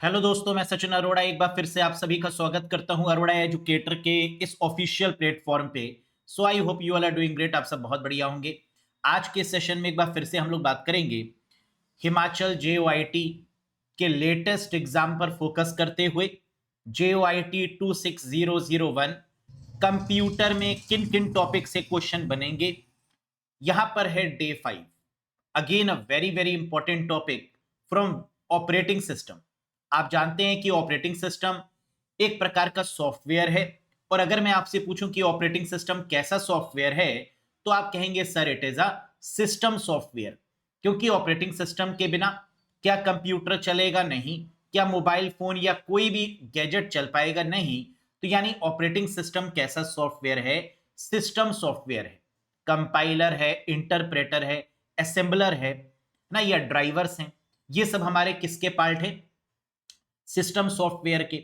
Hello दोस्तों, मैं सचिन अरोड़ा एक बार फिर से आप सभी का स्वागत करता हूं अरोड़ा एजुकेटर के इस ऑफिशियल प्लेटफॉर्म पे। So I hope you all are doing great. आप सब बहुत बढ़िया होंगे। आज के सेशन में एक बार फिर से हम लोग बात करेंगे हिमाचल जेओआईटी के लेटेस्ट एग्जाम पर फोकस करते हुए। जेओआईटी 26001 कंप्यूटर में किन किन टॉपिक से क्वेश्चन बनेंगे, यहां पर है day 5। Again a very very important topic from operating system. आप जानते हैं कि ऑपरेटिंग सिस्टम एक प्रकार का सॉफ्टवेयर है, और अगर मैं आपसे पूछूं कि ऑपरेटिंग सिस्टम कैसा सॉफ्टवेयर है, तो आप कहेंगे sir it is a system software. क्योंकि ऑपरेटिंग सिस्टम के बिना क्या कंप्यूटर चलेगा? नहीं। क्या मोबाइल फोन या कोई भी गैजेट चल पाएगा? नहीं। तो यानी ऑपरेटिंग सिस्टम कैसा सॉफ्टवेयर है? सिस्टम सॉफ्टवेयर है। कंपाइलर है, इंटरप्रेटर है, असेंबलर है ना, या ड्राइवर्स हैं। ये सब हमारे किसके पार्ट है? सिस्टम सॉफ्टवेयर के।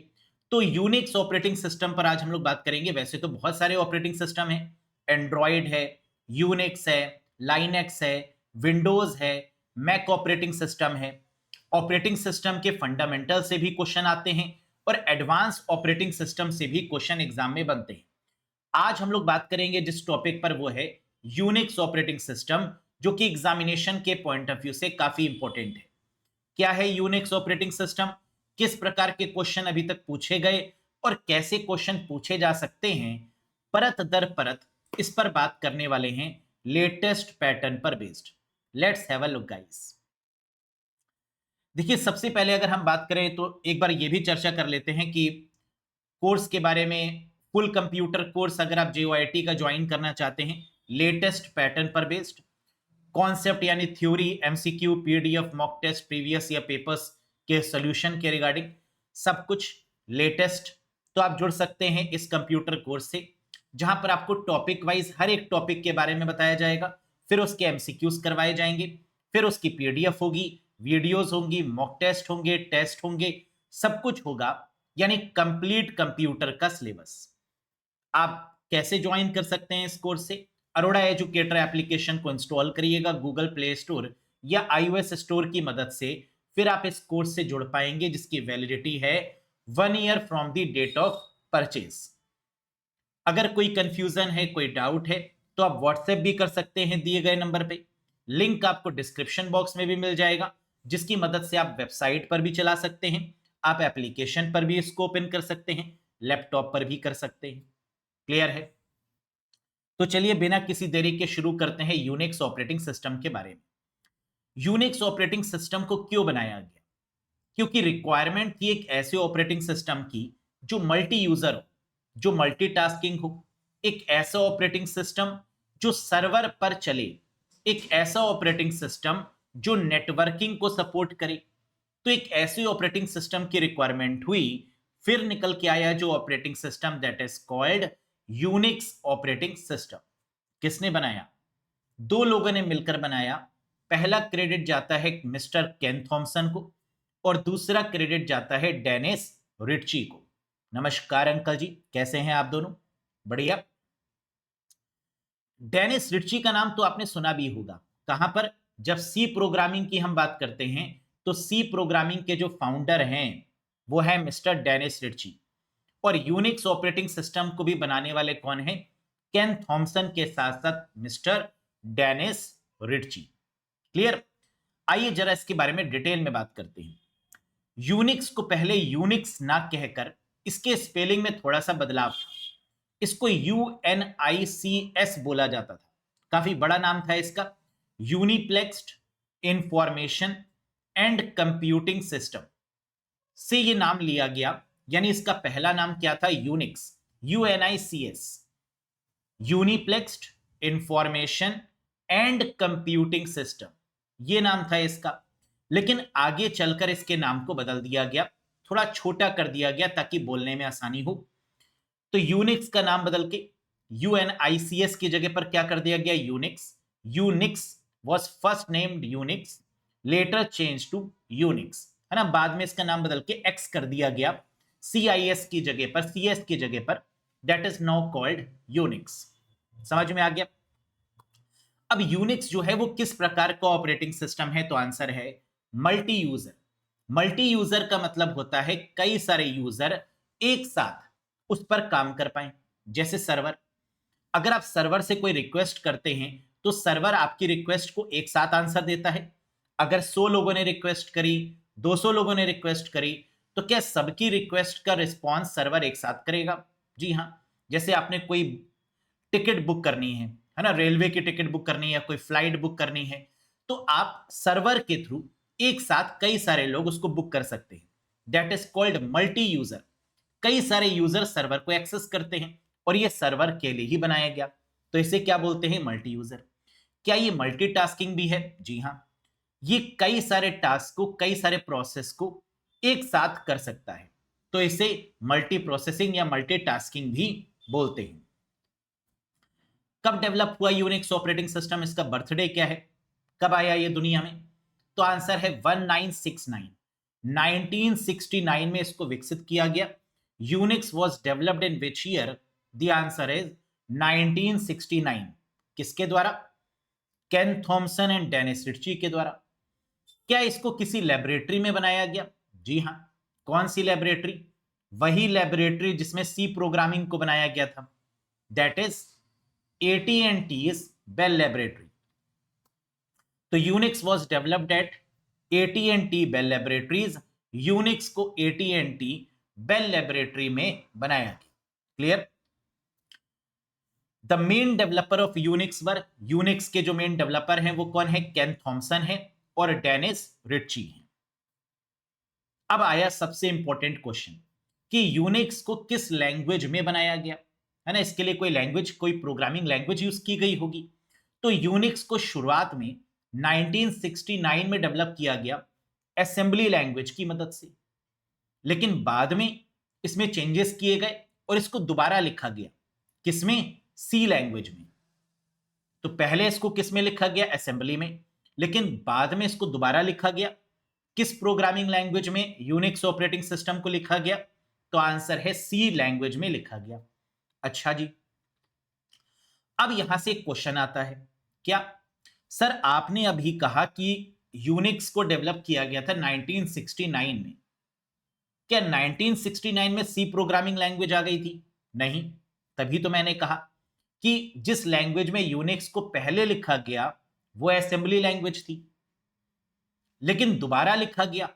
तो यूनिक्स ऑपरेटिंग सिस्टम पर आज हम लोग बात करेंगे। वैसे तो बहुत सारे ऑपरेटिंग सिस्टम हैं। एंड्रॉयड है, यूनिक्स है, लाइनेक्स है, विंडोज है, मैक ऑपरेटिंग सिस्टम है। ऑपरेटिंग सिस्टम के फंडामेंटल से भी क्वेश्चन आते हैं, और एडवांस ऑपरेटिंग सिस्टम से भी क्वेश्चन एग्जाम में बनते हैं। आज हम लोग बात करेंगे जिस टॉपिक पर, वो है यूनिक्स ऑपरेटिंग सिस्टम, जो कि एग्जामिनेशन के पॉइंट ऑफ व्यू से काफी इंपॉर्टेंट है। क्या है यूनिक्स ऑपरेटिंग सिस्टम, किस प्रकार के क्वेश्चन अभी तक पूछे गए, और कैसे क्वेश्चन पूछे जा सकते हैं, परत दर परत इस पर बात करने वाले हैं, लेटेस्ट पैटर्न पर based. Let's have a look guys. देखिए, सबसे पहले अगर हम बात करें तो एक बार ये भी चर्चा कर लेते हैं कि कोर्स के बारे में। फुल कंप्यूटर कोर्स अगर आप जेओआईटी का ज्वाइन करना चाहते हैं, लेटेस्ट पैटर्न पर बेस्ड, कॉन्सेप्ट यानी theory, MCQ, PDF, mock test, previous या पेपर्स के सॉल्यूशन के रिगार्डिंग सब कुछ लेटेस्ट, तो आप जुड़ सकते हैं इस कंप्यूटर कोर्स से, जहां पर आपको टॉपिक वाइज हर एक टॉपिक के बारे में बताया जाएगा। फिर उसके एमसीक्यूज करवाए जाएंगे, फिर उसकी पीडीएफ होगी, वीडियोस होंगी, मॉक टेस्ट होंगे, सब कुछ होगा। यानी कंप्लीट कंप्यूटर का सिलेबस। आप कैसे ज्वाइन कर सकते हैं इस कोर्स से? अरोड़ा एजुकेटर एप्लीकेशन को इंस्टॉल करिएगा गूगल प्ले स्टोर या आईओएस स्टोर की मदद से। फिर आप इस कोर्स से जुड़ पाएंगे, जिसकी वैलिडिटी है 1 year from the date of purchase. अगर कोई कंफ्यूजन है, कोई डाउट है, तो आप व्हाट्सएप भी कर सकते हैं दिए गए नंबर पे। लिंक आपको डिस्क्रिप्शन बॉक्स में भी मिल जाएगा, जिसकी मदद से आप वेबसाइट पर भी चला सकते हैं, आप एप्लीकेशन पर भी इसको ओपन कर सकते हैं, लैपटॉप पर भी कर सकते हैं। क्लियर है? तो चलिए बिना किसी देरी के शुरू करते हैं यूनिक्स ऑपरेटिंग सिस्टम के बारे में। यूनिक्स ऑपरेटिंग सिस्टम को क्यों बनाया गया? क्योंकि रिक्वायरमेंट थी एक ऐसे ऑपरेटिंग सिस्टम की जो मल्टी यूजर हो, जो मल्टीटास्किंग हो, एक ऐसा ऑपरेटिंग सिस्टम जो सर्वर पर चले, एक ऐसा ऑपरेटिंग सिस्टम जो नेटवर्किंग को सपोर्ट करे। तो एक ऐसे ऑपरेटिंग सिस्टम की रिक्वायरमेंट हुई। फिर निकल के आया जो operating system that is called Unix operating system. किसने बनाया? दो लोगों ने मिलकर बनाया। पहला क्रेडिट जाता है मिस्टर केन थॉमसन को, और दूसरा क्रेडिट जाता है डेनिस रिट्ची को। नमस्कार अंकल जी, कैसे हैं आप दोनों? बढ़िया। डेनिस रिट्ची का नाम तो आपने सुना भी होगा। कहां पर? जब सी प्रोग्रामिंग की हम बात करते हैं, तो सी प्रोग्रामिंग के जो फाउंडर हैं वो है मिस्टर डेनिस रिट्ची। और यूनिक्स ऑपरेटिंग सिस्टम को भी बनाने वाले कौन हैं? केन थॉमसन के साथ साथ मिस्टर डेनिस रिट्ची। क्लियर? आइए जरा इसके बारे में डिटेल में बात करते हैं। यूनिक्स को पहले यूनिक्स ना कहकर इसके स्पेलिंग में थोड़ा सा बदलाव था। इसको UNICS बोला जाता था। काफी बड़ा नाम था इसका। यूनिप्लेक्स्ड इंफॉर्मेशन एंड कंप्यूटिंग सिस्टम से ये नाम लिया गया। यानी इसका पहला नाम क्या था? Unix, UNICS, uniplexed information and computing system, ये नाम था इसका। लेकिन आगे चलकर इसके नाम को बदल दिया गया, थोड़ा छोटा कर दिया गया ताकि बोलने में आसानी हो। तो यूनिक्स का नाम बदल के UNICS की जगह पर क्या कर दिया गया? Unix. Unix was first named Unix, later change to Unix, है ना। बाद में इसका नाम बदल के एक्स कर दिया गया, CIS की जगह पर, CS की जगह पर। That is now called Unix. समझ में आ गया? अब यूनिक्स जो है वो किस प्रकार का ऑपरेटिंग सिस्टम है? तो आंसर है मल्टी यूजर। मल्टी यूजर का मतलब होता है कई सारे यूजर एक साथ उस पर काम कर पाए। जैसे सर्वर, अगर आप सर्वर से कोई रिक्वेस्ट करते हैं तो सर्वर आपकी रिक्वेस्ट को एक साथ आंसर देता है। अगर 100 लोगों ने रिक्वेस्ट करी, 200 लोगों ने रिक्वेस्ट करी, तो क्या सबकी रिक्वेस्ट का रिस्पॉन्स सर्वर एक साथ करेगा? जी हाँ। जैसे आपने कोई टिकट बुक करनी है ना, रेलवे की टिकट बुक करनी है, कोई फ्लाइट बुक करनी है, तो आप सर्वर के थ्रू एक साथ कई सारे लोग उसको बुक कर सकते हैं। That is called multi user. कई सारे यूजर सर्वर को एक्सेस करते हैं और ये सर्वर के लिए ही बनाया गया, तो इसे क्या बोलते हैं? Multi user. क्या ये मल्टीटास्किंग भी है? जी हाँ, ये कई सारे टास्क को, कई सारे प्रोसेस को एक साथ कर सकता है, तो इसे मल्टी प्रोसेसिंग या मल्टीटास्किंग भी बोलते हैं। कब डेवलप हुआ यूनिक्स ऑपरेटिंग सिस्टम? इसका बर्थडे क्या है? कब आया ये दुनिया में? तो आंसर है 1969। 1969 में इसको विकसित किया गया। Unix was developed in which year? The answer is 1969। किसके द्वारा? केन थॉमसन एंड डेनिस रिच्ची के द्वारा। क्या इसको किसी लेबोरेटरी में बनाया गया? जी हां। कौन सी लेबोरेटरी? वही लेबोरेटरी जिसमें सी प्रोग्रामिंग को बनाया गया था, that is AT&T's Bell Laboratory। तो Unix was developed eight AT&T Bell Laboratories। Unix को AT&T Bell Laboratory में बनाया गया। Clear? The main developer of Unix were, Unix के जो मेन डेवलपर हैं वो कौन है? केन थॉमसन है और डेनिस रिच्ची है। अब आया सबसे इंपॉर्टेंट क्वेश्चन कि यूनिक्स को किस लैंग्वेज में बनाया गया, है ना? इसके लिए कोई लैंग्वेज, कोई प्रोग्रामिंग लैंग्वेज यूज की गई होगी। तो यूनिक्स को शुरुआत में 1969 में डेवलप किया गया असेंबली लैंग्वेज की मदद से, लेकिन बाद में इसमें चेंजेस किए गए और इसको दोबारा लिखा गया। किसमें? सी लैंग्वेज में। तो पहले इसको किस में लिखा गया? असेंबली में। लेकिन बाद में इसको दोबारा लिखा गया किस प्रोग्रामिंग लैंग्वेज में? यूनिक्स ऑपरेटिंग सिस्टम को लिखा गया। तो आंसर है सी लैंग्वेज में लिखा गया। अच्छा जी, अब यहां से एक क्वेश्चन आता है, क्या सर आपने अभी कहा कि यूनिक्स को डेवलप किया गया था 1969 में, क्या 1969 में सी प्रोग्रामिंग लैंग्वेज आ गई थी? नहीं। तभी तो मैंने कहा कि जिस लैंग्वेज में यूनिक्स को पहले लिखा गया वो असेंबली लैंग्वेज थी, लेकिन दोबारा लिखा गया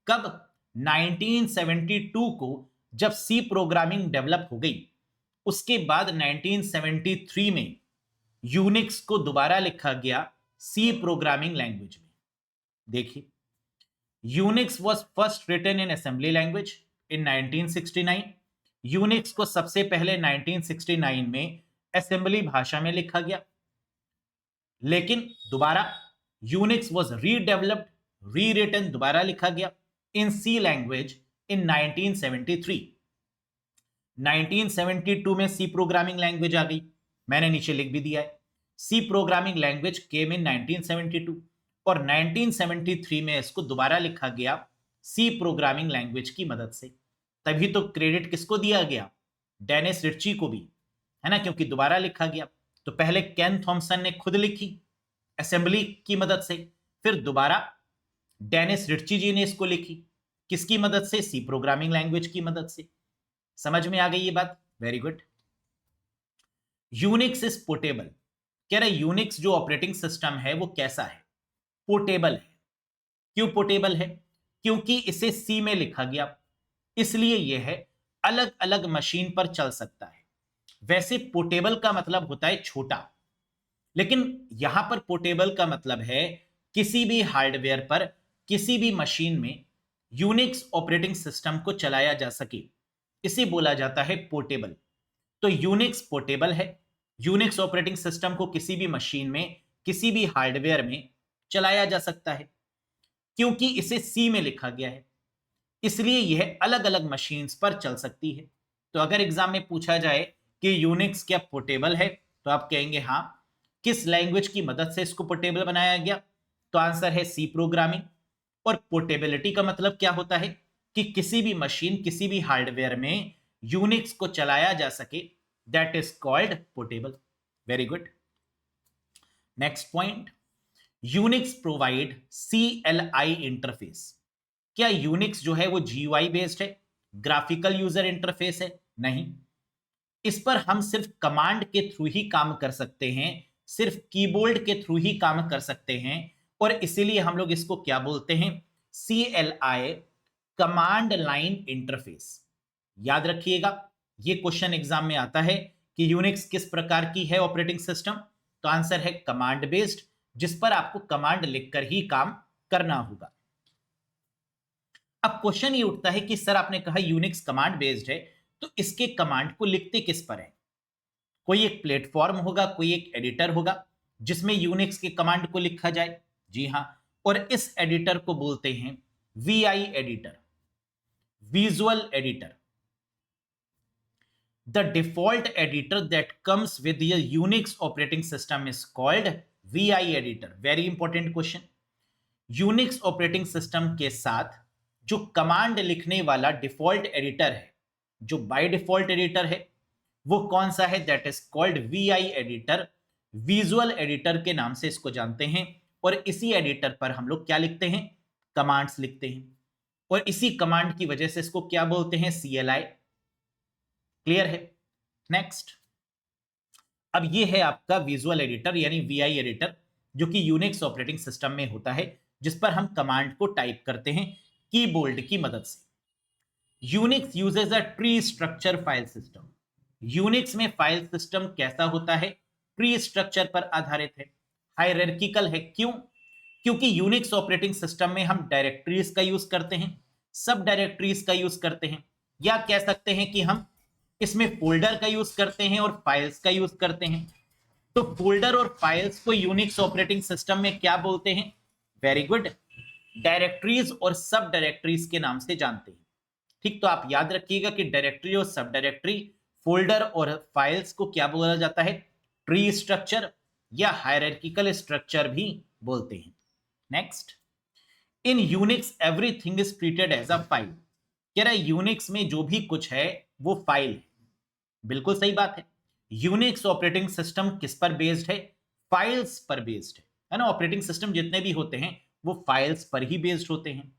कब? 1972 को, जब सी प्रोग्रामिंग डेवलप हो गई। उसके बाद 1973 में यूनिक्स को दोबारा लिखा गया सी प्रोग्रामिंग लैंग्वेज में। देखिए, Unix was first written in assembly language in 1969। Unix को सबसे पहले 1969 में असेंबली भाषा में लिखा गया, लेकिन दोबारा यूनिक्स वाज रीडेवलप्ड, रीरिटन, दोबारा लिखा गया इन सी लैंग्वेज इन 1973। 1972 में सी प्रोग्रामिंग लैंग्वेज आ गई, मैंने नीचे लिख भी दिया है। सी प्रोग्रामिंग लैंग्वेज केम इन 1972 और 1973 में इसको दोबारा लिखा गया सी प्रोग्रामिंग लैंग्वेज की मदद से। तभी तो क्रेडिट किसको दिया गया? डेनिस रिच्ची को भी, है ना, क्योंकि दोबारा लिखा गया। तो पहले केन थॉमसन ने खुद लिखी असेंबली की मदद से, फिर दोबारा डेनिस रिच्ची जी ने इसको लिखी किसकी मदद से? सी प्रोग्रामिंग लैंग्वेज की मदद से। समझ में आ गई ये बात? Very good. Unix is portable. कह रहे यूनिक्स जो ऑपरेटिंग सिस्टम है वो कैसा है? पोर्टेबल है। क्यों पोर्टेबल है? क्योंकि इसे सी में लिखा गया, इसलिए यह है अलग अलग मशीन पर चल सकता है। वैसे पोर्टेबल का मतलब होता है छोटा, लेकिन यहां पर पोर्टेबल का मतलब है किसी भी हार्डवेयर पर, किसी भी मशीन में यूनिक्स ऑपरेटिंग सिस्टम को चलाया जा सके, इसे बोला जाता है पोर्टेबल। तो यूनिक्स पोर्टेबल है। यूनिक्स ऑपरेटिंग सिस्टम को किसी भी मशीन में, किसी भी हार्डवेयर में चलाया जा सकता है, क्योंकि इसे सी में लिखा गया है, इसलिए यह अलग अलग मशीन्स पर चल सकती है। तो अगर एग्जाम में पूछा जाए कि यूनिक्स क्या पोर्टेबल है, तो आप कहेंगे हाँ। किस लैंग्वेज की मदद से इसको पोर्टेबल बनाया गया? तो आंसर है सी प्रोग्रामिंग। और पोर्टेबिलिटी का मतलब क्या होता है? कि किसी भी मशीन, किसी भी हार्डवेयर में यूनिक्स को चलाया जा सके, that is called portable. Very good. Next point, Unix provide CLI interface. क्या यूनिक्स जो है वो जीयूआई बेस्ड है, ग्राफिकल यूजर इंटरफेस है? नहीं, इस पर हम सिर्फ कमांड के थ्रू ही काम कर सकते हैं, सिर्फ कीबोर्ड के थ्रू ही काम कर सकते हैं, और इसीलिए हम लोग इसको क्या बोलते हैं? CLI, command line interface. याद रखिएगा, ये क्वेश्चन एग्जाम में आता है कि यूनिक्स किस प्रकार की है ऑपरेटिंग सिस्टम, तो आंसर है कमांड बेस्ड, जिस पर आपको कमांड लिखकर ही काम करना होगा। अब क्वेश्चन ये उठता है कि सर आपने कहा यूनिक्स कमांड बेस्ड है, तो इसके कमांड को लिखते किस पर है? कोई एक प्लेटफॉर्म होगा, कोई एक एडिटर होगा जिसमें यूनिक्स के कमांड को लिखा जाए? जी हां, और इस एडिटर को बोलते हैं VI editor, visual editor. The default editor that comes with your Unix operating system is called VI editor. Very important question. Unix operating system के साथ जो कमांड लिखने वाला डिफॉल्ट एडिटर है, जो बाय डिफॉल्ट एडिटर है, वो कौन सा है? That is called VI editor, visual editor के नाम से इसको जानते हैं। और इसी एडिटर पर हम लोग क्या लिखते हैं? कमांड्स लिखते हैं, और इसी कमांड की वजह से इसको क्या बोलते हैं? CLI। क्लियर है? नेक्स्ट, अब ये है आपका विजुअल एडिटर यानी VI एडिटर, जो कि यूनिक्स ऑपरेटिंग सिस्टम में होता है, जिस पर हम कमांड को टाइप करते हैं कीबोर्ड की मदद से। Unix uses a tree structure file system. Unix में फाइल सिस्टम कैसा होता है? ट्री स्ट्रक्चर पर आधारित है, हायरार्किकल है। क्यों? क्योंकि यूनिक्स ऑपरेटिंग सिस्टम में हम डायरेक्टरीज का यूज करते हैं, सब डायरेक्टरीज का यूज करते हैं, या कह सकते हैं कि हम इसमें फोल्डर का यूज करते हैं और फाइल्स का यूज करते हैं। तो फोल्डर और फाइल्स को यूनिक्स ऑपरेटिंग सिस्टम में क्या बोलते हैं? वेरी गुड, डायरेक्टरीज और सब डायरेक्टरीज के नाम से जानते हैं। ठीक, तो आप याद रखिएगा कि डायरेक्टरी और सब डायरेक्टरी, फोल्डर और फाइल्स को क्या बोला जाता है? ट्री स्ट्रक्चर या हायरार्किकल स्ट्रक्चर भी बोलते हैं। Next, in Unix everything is treated as a file. कह रहा है यूनिक्स में जो भी कुछ है वो फाइल है। बिल्कुल सही बात है। यूनिक्स ऑपरेटिंग सिस्टम किस पर बेस्ड है? फाइल्स पर बेस्ड है ना। ऑपरेटिंग सिस्टम जितने भी होते हैं वो फाइल्स पर ही बेस्ड होते हैं।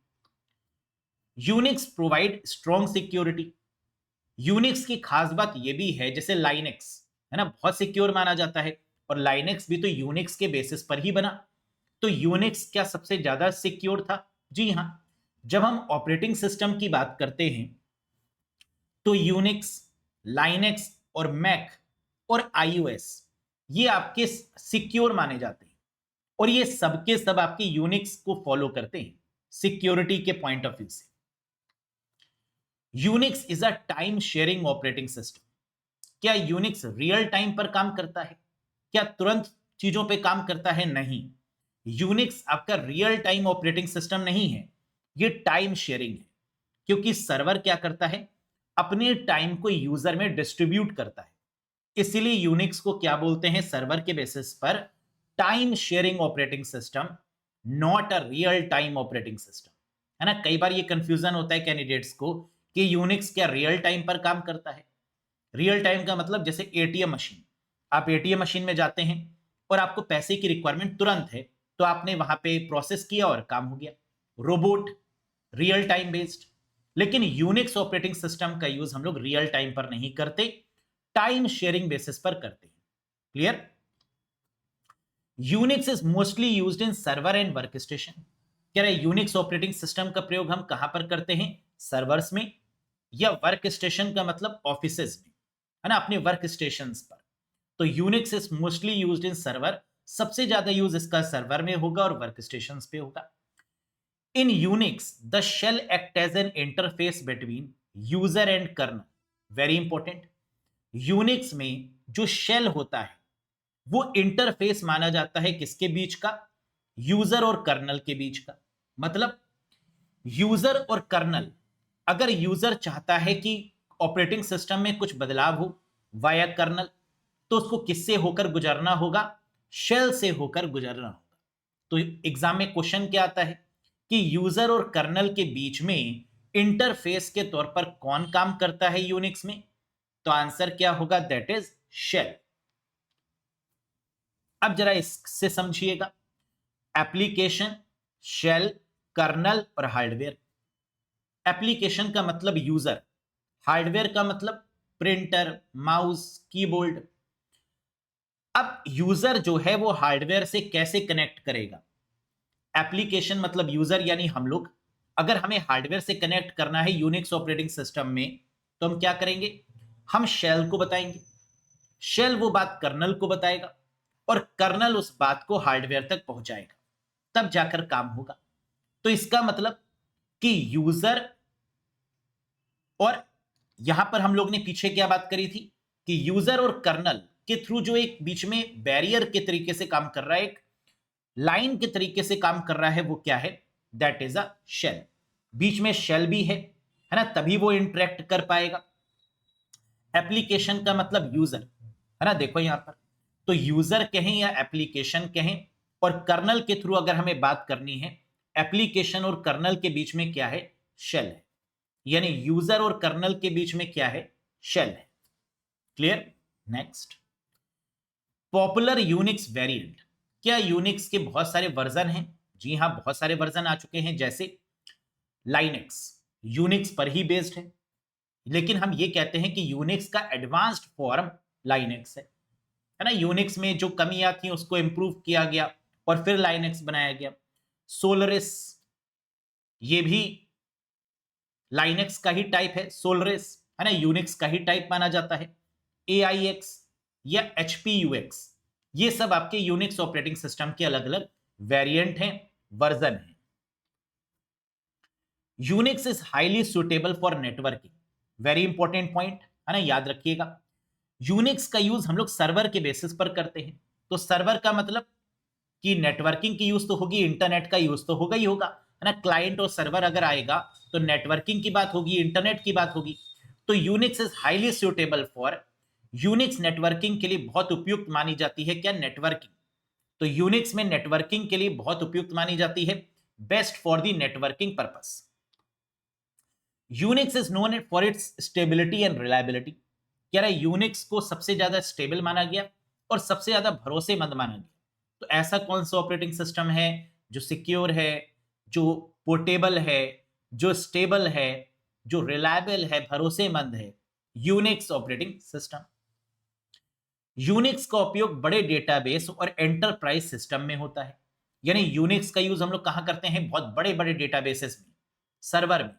Unix provide strong security. Unix की खास बात यह भी है, जैसे लाइनेक्स है ना, बहुत सिक्योर माना जाता है, और लाइनेक्स भी तो यूनिक्स के बेसिस पर ही बना। तो यूनिक्स क्या सबसे ज्यादा सिक्योर था? जी हां। जब हम ऑपरेटिंग सिस्टम की बात करते हैं तो यूनिक्स, लाइनेक्स और मैक और iOS ये आपके सिक्योर माने जाते हैं, और ये सबके सब आपके यूनिक्स को फॉलो करते हैं सिक्योरिटी के पॉइंट ऑफ व्यू से। Unix is a time sharing operating system. क्या यूनिक्स रियल टाइम पर काम करता है? क्या तुरंत चीजों पे काम करता है? नहीं, यूनिक्स आपका रियल टाइम ऑपरेटिंग सिस्टम नहीं है, ये टाइम शेयरिंग है। क्योंकि सर्वर क्या करता है? अपने टाइम को यूजर में डिस्ट्रीब्यूट करता है। इसीलिए यूनिक्स को क्या बोलते हैं सर्वर के बेसिस पर? Time sharing operating system, not a real time operating system. है ना, कई बार ये कंफ्यूजन होता है कैंडिडेट्स को कि यूनिक्स क्या रियल टाइम पर काम करता है। रियल टाइम का मतलब जैसे एटीएम मशीन, आप एटीएम मशीन में जाते हैं और आपको पैसे की रिक्वायरमेंट तुरंत है, तो आपने वहां पे प्रोसेस किया और काम हो गया। Robot, real time based. लेकिन यूनिक्स ऑपरेटिंग सिस्टम का यूज हम लोग रियल टाइम पर नहीं करते, टाइम शेयरिंग बेसिस पर करते हैं। Clear? Unix is mostly used in server and work station. कह रहे यूनिक्स ऑपरेटिंग सिस्टम का प्रयोग हम कहां पर करते हैं? सर्वर्स में, या वर्क स्टेशन का मतलब ऑफिसेज में, है ना, अपने वर्क स्टेशन पर। तो Unix is mostly used in server, सबसे ज्यादा यूज इसका सर्वर में होगा और वर्क स्टेशन पे होगा। In Unix the shell act as an interface between user and kernel. Very important, Unix में जो शेल होता है वो इंटरफेस माना जाता है किसके बीच का? यूजर और कर्नल के बीच का। मतलब यूजर और कर्नल, अगर यूजर चाहता है कि ऑपरेटिंग सिस्टम में कुछ बदलाव हो वाया कर्नल, तो उसको किससे होकर गुजरना होगा? शेल से होकर गुजरना होगा। तो एग्जाम में क्वेश्चन क्या आता है कि यूजर और कर्नल के बीच में इंटरफेस के तौर पर कौन काम करता है यूनिक्स में? तो आंसर क्या होगा? That is shell. अब जरा इससे समझिएगा, एप्लीकेशन, शेल, कर्नल और हार्डवेयर। एप्लीकेशन का मतलब यूजर, हार्डवेयर का मतलब प्रिंटर, माउस, कीबोर्ड। अब यूजर जो है वो हार्डवेयर से कैसे कनेक्ट करेगा? एप्लीकेशन मतलब यूजर यानी हम लोग। अगर हमें हार्डवेयर से कनेक्ट करना है यूनिक्स ऑपरेटिंग सिस्टम में, तो हम क्या करेंगे? हम शेल को बताएंगे, शेल वो बात कर्नल को बताएगा, और कर्नल उस बात को हार्डवेयर तक पहुंचाएगा, तब जाकर काम होगा। तो इसका मतलब कि यूजर, और यहां पर हम लोग ने पीछे क्या बात करी थी कि यूजर और कर्नल के थ्रू जो एक बीच में बैरियर के तरीके से काम कर रहा है, एक लाइन के तरीके से काम कर रहा है, वो क्या है? That is a shell. बीच में शेल भी है ना, तभी वो इंटरेक्ट कर पाएगा। एप्लीकेशन का मतलब यूजर, है ना, देखो यहां पर, तो यूजर कहें या एप्लीकेशन कहें, और कर्नल के थ्रू अगर हमें बात करनी है, एप्लीकेशन और कर्नल के बीच में क्या है? शेल है। यानी यूजर और कर्नल के बीच में क्या है? शेल है। Clear? Next, popular Unix variant. क्या यूनिक्स के बहुत सारे वर्जन हैं? जी हां, बहुत सारे वर्जन आ चुके हैं। जैसे लाइनेक्स यूनिक्स पर ही बेस्ड लेकिन हम ये कहते हैं कि यूनिक्स का एडवांस्ड फॉर्म लाइनेक्स है ना। यूनिक्स में जो कमियां थी उसको इंप्रूव किया गया और फिर लाइनेक्स बनाया गया। सोलरिस, ये भी लाइनेक्स का ही टाइप है। सोलरिस, है ना, यूनिक्स का ही टाइप माना जाता है। AIX या HPUX, ये सब आपके यूनिक्स ऑपरेटिंग सिस्टम के अलग अलग वेरिएंट हैं, वर्जन हैं। Unix is highly suitable for networking, very important point, है ना, याद रखिएगा। यूनिक्स का यूज हम लोग सर्वर के बेसिस पर करते हैं। तो सर्वर का मतलब कि नेटवर्किंग की यूज तो होगी, इंटरनेट का यूज तो होगा ही होगा, है ना। क्लाइंट और सर्वर अगर आएगा तो नेटवर्किंग की बात होगी, इंटरनेट की बात होगी। तो Unix is highly suitable for, Unix networking के लिए बहुत उपयुक्त मानी जाती है। क्या? नेटवर्किंग। तो यूनिक्स में नेटवर्किंग के लिए बहुत उपयुक्त मानी जाती है, best for the networking purpose. Unix is known for its stability and reliability. कह रहा है यूनिक्स को सबसे ज्यादा स्टेबल माना गया और सबसे ज्यादा भरोसेमंद माना गया। तो ऐसा कौन सा ऑपरेटिंग सिस्टम है जो सिक्योर है, जो पोर्टेबल है, जो स्टेबल है, जो रिलायबल है, भरोसेमंद है? Unix operating system. यूनिक्स का उपयोग बड़े डेटाबेस और एंटरप्राइज सिस्टम में होता है। यानी यूनिक्स का यूज हम लोग कहां करते हैं? बहुत बड़े बड़े डेटाबेसेस में, सर्वर में,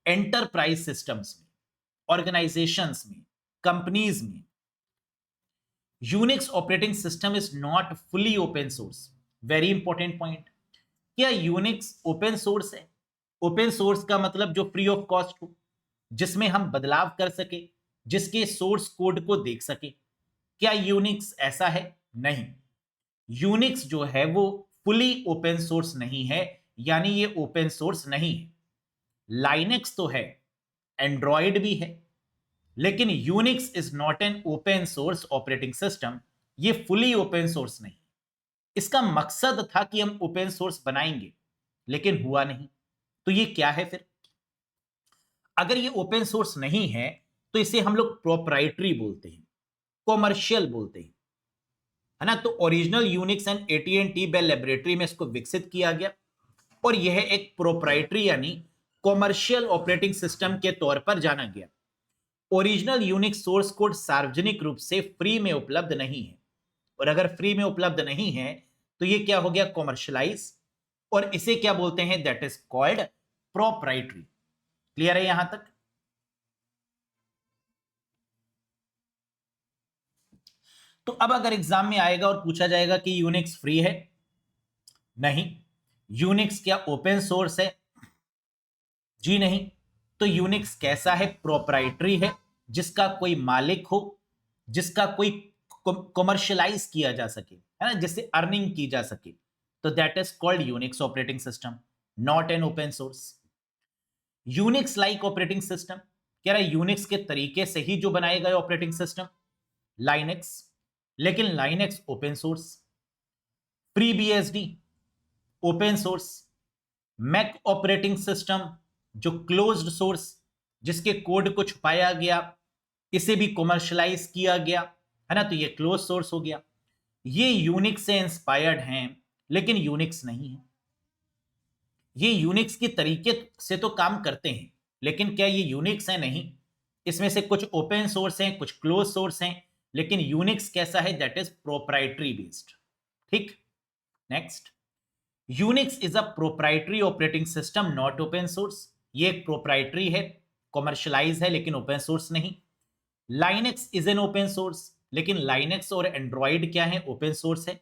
एंटरप्राइज सिस्टम्स में, ऑर्गेनाइजेशंस में, कंपनीज में। Unix operating system is not fully open source, very important point. क्या यूनिक्स ओपन सोर्स है? ओपन सोर्स का मतलब जो फ्री ऑफ कॉस्ट हो, जिसमें हम बदलाव कर सके, जिसके सोर्स कोड को देख सके। क्या यूनिक्स ऐसा है? नहीं, यूनिक्स जो है वो फुली ओपन सोर्स नहीं है, यानी ये ओपन सोर्स नहीं है। लाइनेक्स तो है, एंड्रॉयड भी है, लेकिन Unix is not an open source operating system. ये फुली ओपन सोर्स नहीं। इसका मकसद था कि हम ओपन सोर्स बनाएंगे, लेकिन हुआ नहीं। तो ये क्या है फिर? अगर ये ओपन सोर्स नहीं है तो इसे हम लोग प्रोप्राइटरी बोलते हैं, कॉमर्शियल बोलते हैं, है ना। तो original Unix and AT&T Bell laboratory में इसको विकसित किया गया और यह एक प्रोप्राइटरी यानी कॉमर्शियल ऑपरेटिंग सिस्टम के तौर पर जाना गया। ओरिजिनल यूनिक्स सोर्स कोड सार्वजनिक रूप से फ्री में उपलब्ध नहीं है, और अगर फ्री में उपलब्ध नहीं है तो ये क्या हो गया? कॉमर्शलाइज, और इसे क्या बोलते हैं? That is called proprietary. Clear है यहां तक? तो अब अगर एग्जाम में आएगा और पूछा जाएगा कि यूनिक्स फ्री है, नहीं। यूनिक्स क्या ओपन सोर्स है? जी नहीं। तो यूनिक्स कैसा है? प्रोप्राइटरी है, जिसका कोई मालिक हो, जिसका कोई कॉमर्शलाइज किया जा सके, है ना, जिससे अर्निंग की जा सके। तो that is called Unix operating system, not an open source. Unix like operating system, कह रहा है यूनिक्स के तरीके से ही जो बनाए गए ऑपरेटिंग सिस्टम लाइनेक्स, लेकिन Linux open source. Free BSD open source. Mac operating system जो क्लोज्ड सोर्स, जिसके कोड को छुपाया गया, इसे भी कॉमर्शलाइज किया गया, है ना, तो ये क्लोज सोर्स हो गया। ये यूनिक्स से इंस्पायर्ड हैं, लेकिन यूनिक्स नहीं है। ये यूनिक्स के तरीके से तो काम करते हैं, लेकिन क्या ये यूनिक्स है? नहीं, इसमें से कुछ ओपन सोर्स हैं, कुछ क्लोज सोर्स हैं, लेकिन यूनिक्स कैसा है? That is proprietary based. ठीक, next, Unix is a proprietary operating system not open source. ये एक प्रोप्राइटरी है, कॉमर्शलाइज है, लेकिन ओपन सोर्स नहीं। Linux is an open source, लेकिन लाइनेक्स और एंड्रॉइड क्या है? ओपन सोर्स है।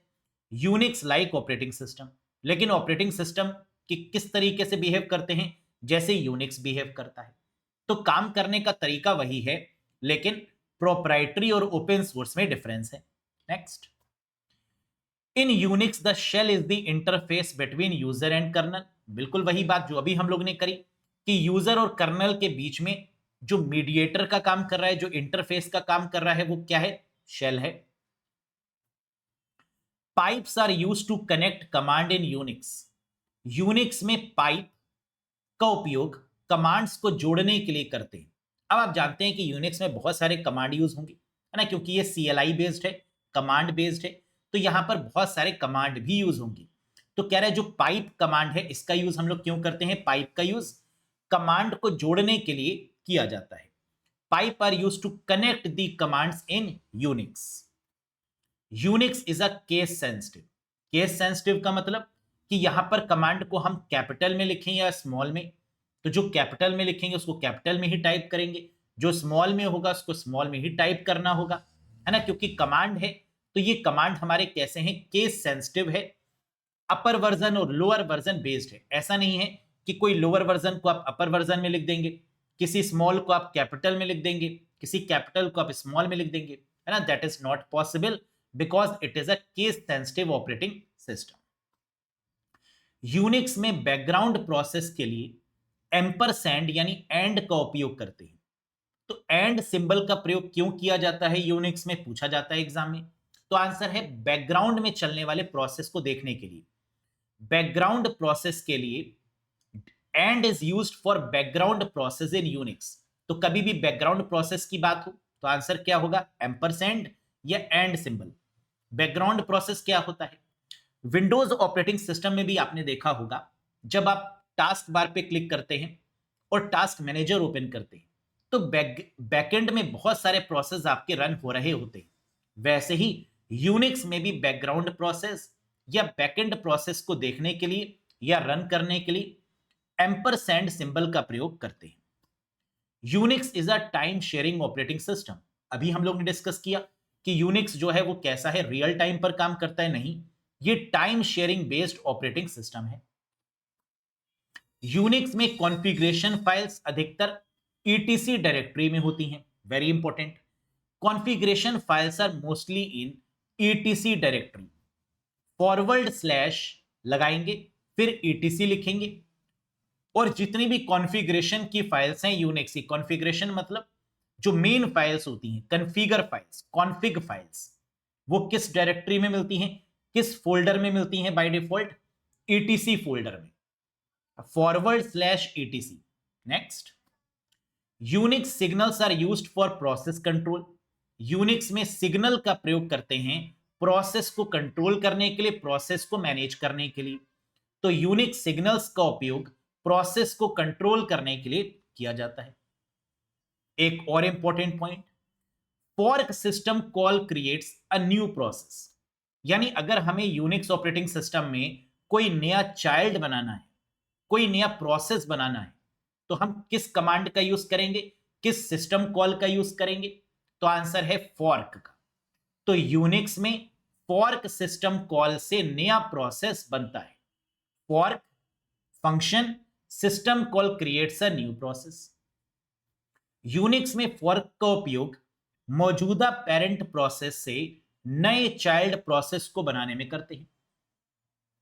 यूनिक्स लाइक ऑपरेटिंग सिस्टम, लेकिन ऑपरेटिंग सिस्टम की किस तरीके से बिहेव करते हैं? जैसे यूनिक्स बिहेव करता है। तो काम करने का तरीका वही है, लेकिन प्रोप्राइटरी और ओपन सोर्स में डिफरेंस है। Next, in Unix the shell is the interface between user and kernel. बिल्कुल वही बात जो अभी हम लोग ने करी कि यूजर और कर्नल के बीच में जो मीडिएटर का काम कर रहा है, जो इंटरफेस का काम कर रहा है, वो क्या है? शेल है। Pipes are used to connect command in Unix. Unix में पाइप का उपयोग कमांड्स को जोड़ने के लिए करते हैं। अब आप जानते हैं कि यूनिक्स में बहुत सारे कमांड यूज होंगे, है ना, क्योंकि ये CLI बेस्ड है, कमांड बेस्ड है, तो यहां पर बहुत सारे कमांड भी यूज होंगे। तो कह रहा है जो पाइप कमांड है, इसका यूज हम लोग क्यों करते हैं? पाइप का यूज कमांड को जोड़ने के लिए किया जाता है। Pipe are use to connect the commands in Unix. Unix is a case sensitive. Case sensitive का मतलब कि यहां पर कमांड को हम कैपिटल में लिखें या स्मॉल में, तो जो कैपिटल में लिखेंगे उसको कैपिटल में ही टाइप करेंगे, जो स्मॉल में होगा उसको स्मॉल में ही टाइप करना होगा, है ना, क्योंकि कमांड है। तो ये कमांड हमारे कैसे हैं? केस सेंसिटिव है, अपर वर्जन और लोअर वर्जन बेस्ड है। ऐसा नहीं है कि कोई लोअर वर्जन को आप अपर वर्जन में लिख देंगे, किसी स्मॉल को आप कैपिटल में लिख देंगे, किसी कैपिटल को आप स्मॉल में लिख देंगे, है ना। That is not possible because it is a case sensitive operating system. Unix में बैकग्राउंड प्रोसेस के लिए एम्परसैंड यानी एंड का उपयोग करते हैं। तो एंड सिंबल का प्रयोग क्यों किया जाता है यूनिक्स में? पूछा जाता है एग्जाम में। तो आंसर है बैकग्राउंड में चलने वाले प्रोसेस को देखने के लिए। बैकग्राउंड प्रोसेस के लिए and is used for background process in Unix. तो कभी भी बैकग्राउंड प्रोसेस की बात हो तो आंसर क्या होगा? एम्परसैंड या एंड सिंबल। बैकग्राउंड प्रोसेस क्या होता है? विंडोज ऑपरेटिंग सिस्टम में भी आपने देखा होगा, जब आप टास्क बार पे क्लिक करते हैं और टास्क मैनेजर ओपन करते हैं तो बैकएंड में बहुत सारे प्रोसेस आपके रन हो रहे होते हैं। वैसे ही यूनिक्स में भी बैकग्राउंड प्रोसेस या बैकएंड प्रोसेस को देखने के लिए या रन करने के लिए एम्परसैंड सिंबल का प्रयोग करते हैं। Unix is a time sharing operating system. अभी हम लोग ने डिस्कस किया कि यूनिक्स जो है वो कैसा है? रियल टाइम पर काम करता है? नहीं, ये time sharing based operating system है। यूनिक्स में कॉन्फ़िगरेशन फाइल्स अधिकतर ईटीसी डायरेक्टरी में होती हैं। Very important, configuration files are mostly in ETC directory. Forward slash लगाएंगे, फिर ईटीसी लिखेंगे, और जितनी भी कॉन्फ़िगरेशन की फाइल्स हैं यूनिक्स की, कॉन्फ़िगरेशन मतलब जो मेन फाइल्स होती हैं, कॉन्फ़िगर फाइल्स, कॉन्फ़िग फाइल्स, वो किस डायरेक्टरी में मिलती हैं? किस फोल्डर में मिलती हैं बाय डिफॉल्ट? ईटीसी फोल्डर में, forward slash ETC. Next, Unix signals are used for process control. Unix में सिग्नल का प्रयोग करते हैं प्रोसेस को कंट्रोल करने के लिए, प्रोसेस को मैनेज करने के लिए। तो यूनिक्स सिग्नल्स का उपयोग प्रोसेस को कंट्रोल करने के लिए किया जाता है। एक और important point, fork system call creates a new process. यानी अगर हमें यूनिक्स ऑपरेटिंग सिस्टम में कोई नया चाइल्ड बनाना है, कोई नया प्रोसेस बनाना है, तो हम किस कमांड का यूज करेंगे? किस सिस्टम कॉल का यूज करेंगे? तो आंसर है फॉर्क का। तो यूनिक्स में फॉर्क सिस्टम कॉल से नया प्रोसेस बनता है। Fork function system call creates a new process. Unix में फॉर्क का उपयोग मौजूदा पेरेंट प्रोसेस से नए चाइल्ड प्रोसेस को बनाने में करते हैं।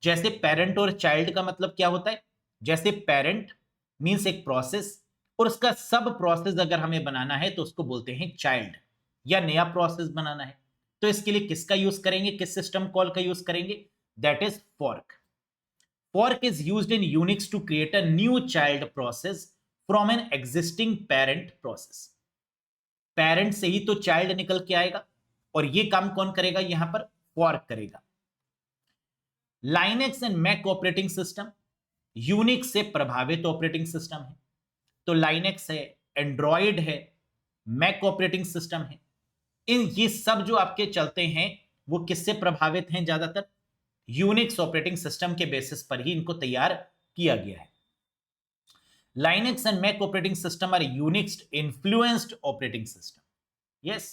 जैसे पेरेंट और चाइल्ड का मतलब क्या होता है? जैसे पेरेंट मींस एक प्रोसेस, और उसका सब प्रोसेस अगर हमें बनाना है तो उसको बोलते हैं चाइल्ड, या नया प्रोसेस बनाना है तो इसके लिए किसका यूज करेंगे? किस सिस्टम कॉल का यूज करेंगे? That is fork. Fork is used in Unix to create a new child process from an existing parent process. Parent से ही तो child निकल के आएगा, और ये काम कौन करेगा? यहां पर fork करेगा। Linux and Mac operating system Unix से प्रभावित ऑपरेटिंग सिस्टम है। तो लाइनेक्स है, एंड्रॉयड है, मैक ऑपरेटिंग सिस्टम है। इन ये सब जो आपके चलते हैं वो किससे प्रभावित हैं? ज्यादातर यूनिक्स ऑपरेटिंग सिस्टम के बेसिस पर ही इनको तैयार किया गया है। Linux and Mac operating system are Unix influenced operating system. Yes.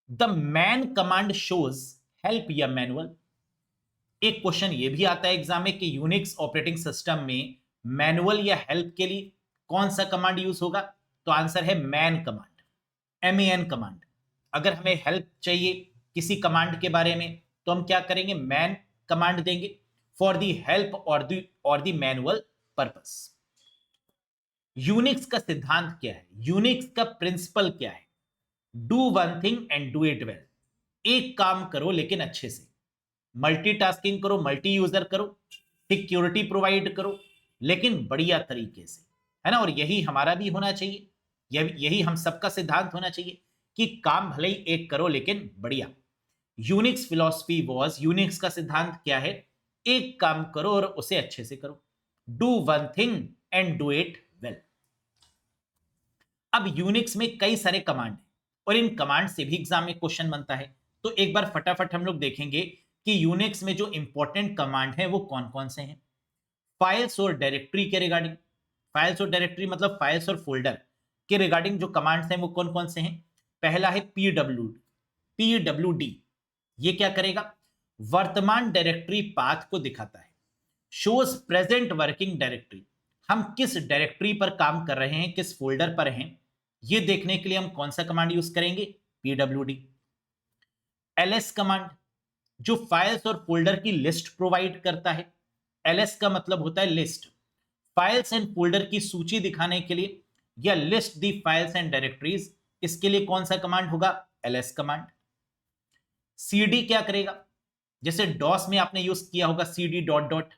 The man command shows help या manual. एक क्वेश्चन ये भी आता है एग्जाम में कि यूनिक्स ऑपरेटिंग सिस्टम में मैनुअल या हेल्प के लिए कौन सा कमांड यूज होगा? तो आंसर है मैन कमांड, MAN कमांड। अगर हमें हेल्प चाहिए किसी कमांड के बारे में तो हम क्या करेंगे? मैन कमांड देंगे फॉर दी हेल्प और दी मैनुअल पर्पस। यूनिक्स का सिद्धांत क्या है? यूनिक्स का प्रिंसिपल क्या है? Do one thing and do it well. एक काम करो लेकिन अच्छे से, मल्टीटास्किंग करो, मल्टी यूजर करो, सिक्योरिटी प्रोवाइड करो, लेकिन बढ़िया तरीके से, है ना। और यही हमारा भी होना चाहिए, यही हम सबका सिद्धांत होना चाहिए कि काम भले ही एक करो लेकिन बढ़िया। यूनिक्स फिलॉसफी वॉज, यूनिक्स का सिद्धांत क्या है? एक काम करो और उसे अच्छे से करो। Do one thing and do it well. अब यूनिक्स में कई सारे कमांड हैं और इन कमांड से भी एग्जाम में क्वेश्चन बनता है। तो एक बार फटाफट हम लोग देखेंगे कि यूनिक्स में जो इंपॉर्टेंट कमांड है वो कौन कौन से हैं। फाइल्स और डायरेक्टरी के रिगार्डिंग, फाइल्स और डायरेक्टरी मतलब फाइल्स और फोल्डर के रिगार्डिंग जो कमांड्स हैं वो कौन कौन से हैं? पहला है PWD। ये क्या करेगा? वर्तमान डायरेक्टरी पाथ को दिखाता है। शोज प्रेजेंट वर्किंग डायरेक्टरी, हम किस डायरेक्टरी पर काम कर रहे हैं, किस फोल्डर पर हैं, ये देखने के लिए हम कौन सा कमांड यूज करेंगे? PWD। LS कमांड जो फाइल्स और फोल्डर की लिस्ट प्रोवाइड करता है। LS का मतलब होता है लिस्ट, फाइल्स एंड फोल्डर की सूची दिखाने के लिए, या list the files and directories, इसके लिए कौन सा कमांड होगा? LS command. CD क्या करेगा? जैसे डॉस में आपने यूज किया होगा CD डॉट डॉट,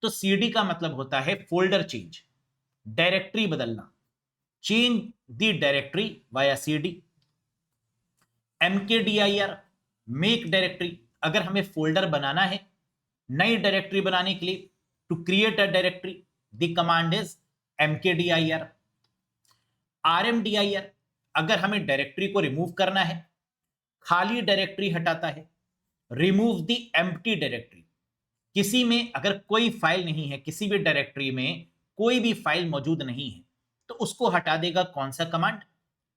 तो CD का मतलब होता है फोल्डर चेंज, डायरेक्टरी बदलना, change the directory via CD। MKDIR make directory, अगर हमें फोल्डर बनाना है, नई डायरेक्टरी बनाने के लिए, to create a directory, the command is MKDIR। RMDIR अगर हमें डायरेक्टरी को रिमूव करना है, खाली डायरेक्टरी हटाता है, रिमूव द एम्प्टी डायरेक्टरी। किसी में अगर कोई फाइल नहीं है, किसी भी डायरेक्टरी में कोई भी फाइल मौजूद नहीं है, तो उसको हटा देगा कौन सा कमांड?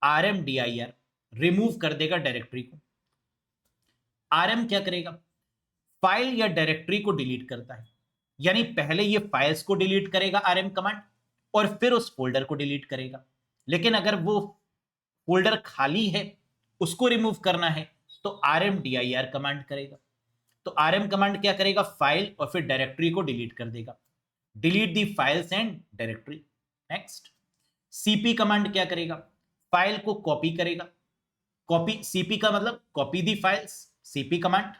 RMDIR, रिमूव कर देगा डायरेक्टरी को। RM क्या करेगा? फाइल या डायरेक्टरी को डिलीट करता है, यानी पहले ये फाइल्स को डिलीट करेगा RM कमांड, और फिर उस फोल्डर को डिलीट करेगा। लेकिन अगर वो फोल्डर खाली है, उसको रिमूव करना है, तो RMDIR कमांड करेगा। तो RM कमांड क्या करेगा? फाइल और फिर डायरेक्टरी को डिलीट कर देगा, delete the files and directory. Next, CP command क्या करेगा? फाइल को कॉपी करेगा, कॉपी, CP का मतलब copy the files, CP command.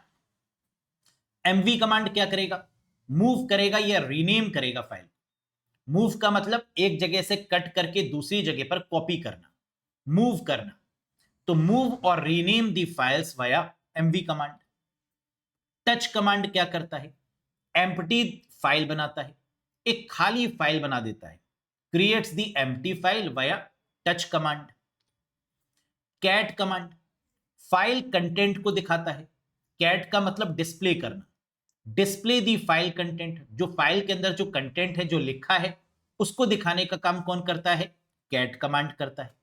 MV command क्या करेगा? मूव करेगा या रीनेम करेगा फाइल। मूव का मतलब एक जगह से कट करके दूसरी जगह पर कॉपी करना, मूव करना। तो मूव और rename the files via MV command. Touch command क्या करता है? एम्प्टी फाइल बनाता है, एक खाली फाइल बना देता है, creates the empty file via touch command. Cat command file content को दिखाता है, कैट का मतलब डिस्प्ले करना, डिस्प्ले दी फाइल कंटेंट, जो फाइल के अंदर जो कंटेंट है, जो लिखा है, उसको दिखाने का काम कौन करता है? कैट कमांड करता है।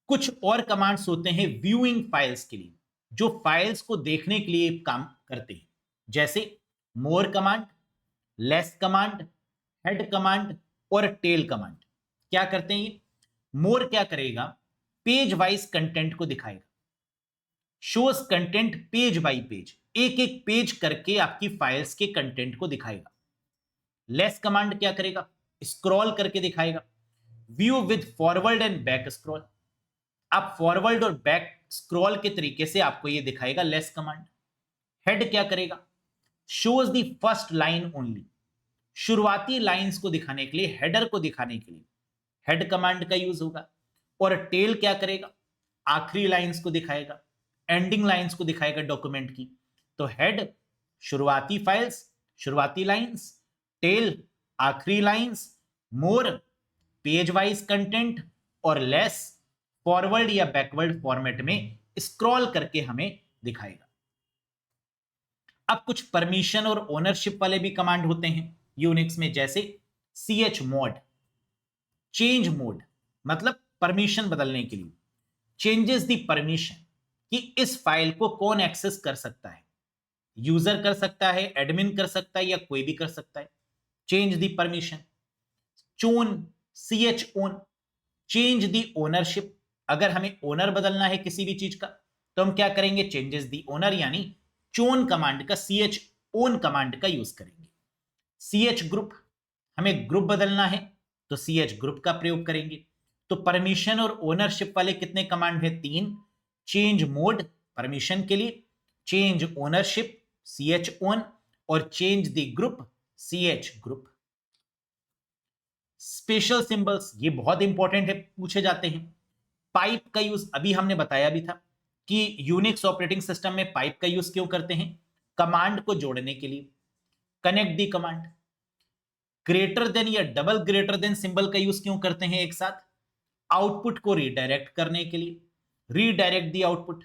कुछ और कमांड्स होते हैं व्यूइंग फाइल्स के लिए, जो फाइल्स को देखने के लिए काम करते हैं, जैसे more command, less command, head command और टेल कमांड। क्या करते हैं ये? मोर क्या करेगा? पेज वाइज कंटेंट को दिखाएगा, shows content page bye page, एक एक पेज करके आपकी फाइल्स के कंटेंट को दिखाएगा। लेस कमांड क्या करेगा? स्क्रॉल करके दिखाएगा, view with forward and back scroll, आप फॉरवर्ड और बैक स्क्रॉल के तरीके से आपको ये दिखाएगा लेस कमांड। हेड क्या करेगा? Shows the first line only, शुरुआती लाइंस को दिखाने के लिए, हेडर को दिखाने के लिए हेड कमांड का यूज होगा। और टेल क्या करेगा? आखिरी लाइंस को दिखाएगा, एंडिंग लाइंस को दिखाएगा डॉक्यूमेंट की। तो हेड शुरुआती फाइल्स, शुरुआती लाइंस, टेल आखिरी लाइंस, मोर पेज वाइज कंटेंट और लेस फॉरवर्ड या बैकवर्ड फॉर्मेट में स्क्रॉल करके हमें दिखाएगा। अब कुछ परमिशन और ओनरशिप वाले भी कमांड होते हैं यूनिक्स में, जैसे chmod, चेंज मोड, मतलब परमिशन बदलने के लिए, चेंजेस दी परमिशन कि इस फाइल को कौन एक्सेस कर सकता है, यूजर कर सकता है, एडमिन कर सकता है, या कोई भी कर सकता है, change the permission. Chown, chon, change the ownership, अगर हमें ओनर बदलना है किसी भी चीज का तो हम क्या करेंगे, चेंजेस दी ओनर यानी चोन कमांड का, chon कमांड का यूज करेंगे। ch ग्रुप, हमें ग्रुप बदलना है तो ch ग्रुप का प्रयोग करेंगे। तो परमिशन और ओनरशिप वाले कितने कमांड है, 3। चेंज मोड परमिशन के लिए, चेंज ओनरशिप chon, और change the group ch group. Special symbols, ये बहुत इंपॉर्टेंट है, पूछे जाते हैं। पाइप का यूज अभी हमने बताया भी था कि यूनिक्स ऑपरेटिंग सिस्टम में पाइप का यूज क्यों करते हैं, कमांड को जोड़ने के लिए। कनेक्ट दी कमांड, ग्रेटर देन या डबल ग्रेटर देन सिंबल का यूज क्यों करते हैं एक साथ, आउटपुट को रीडायरेक्ट करने के लिए, रीडायरेक्ट दी आउटपुट।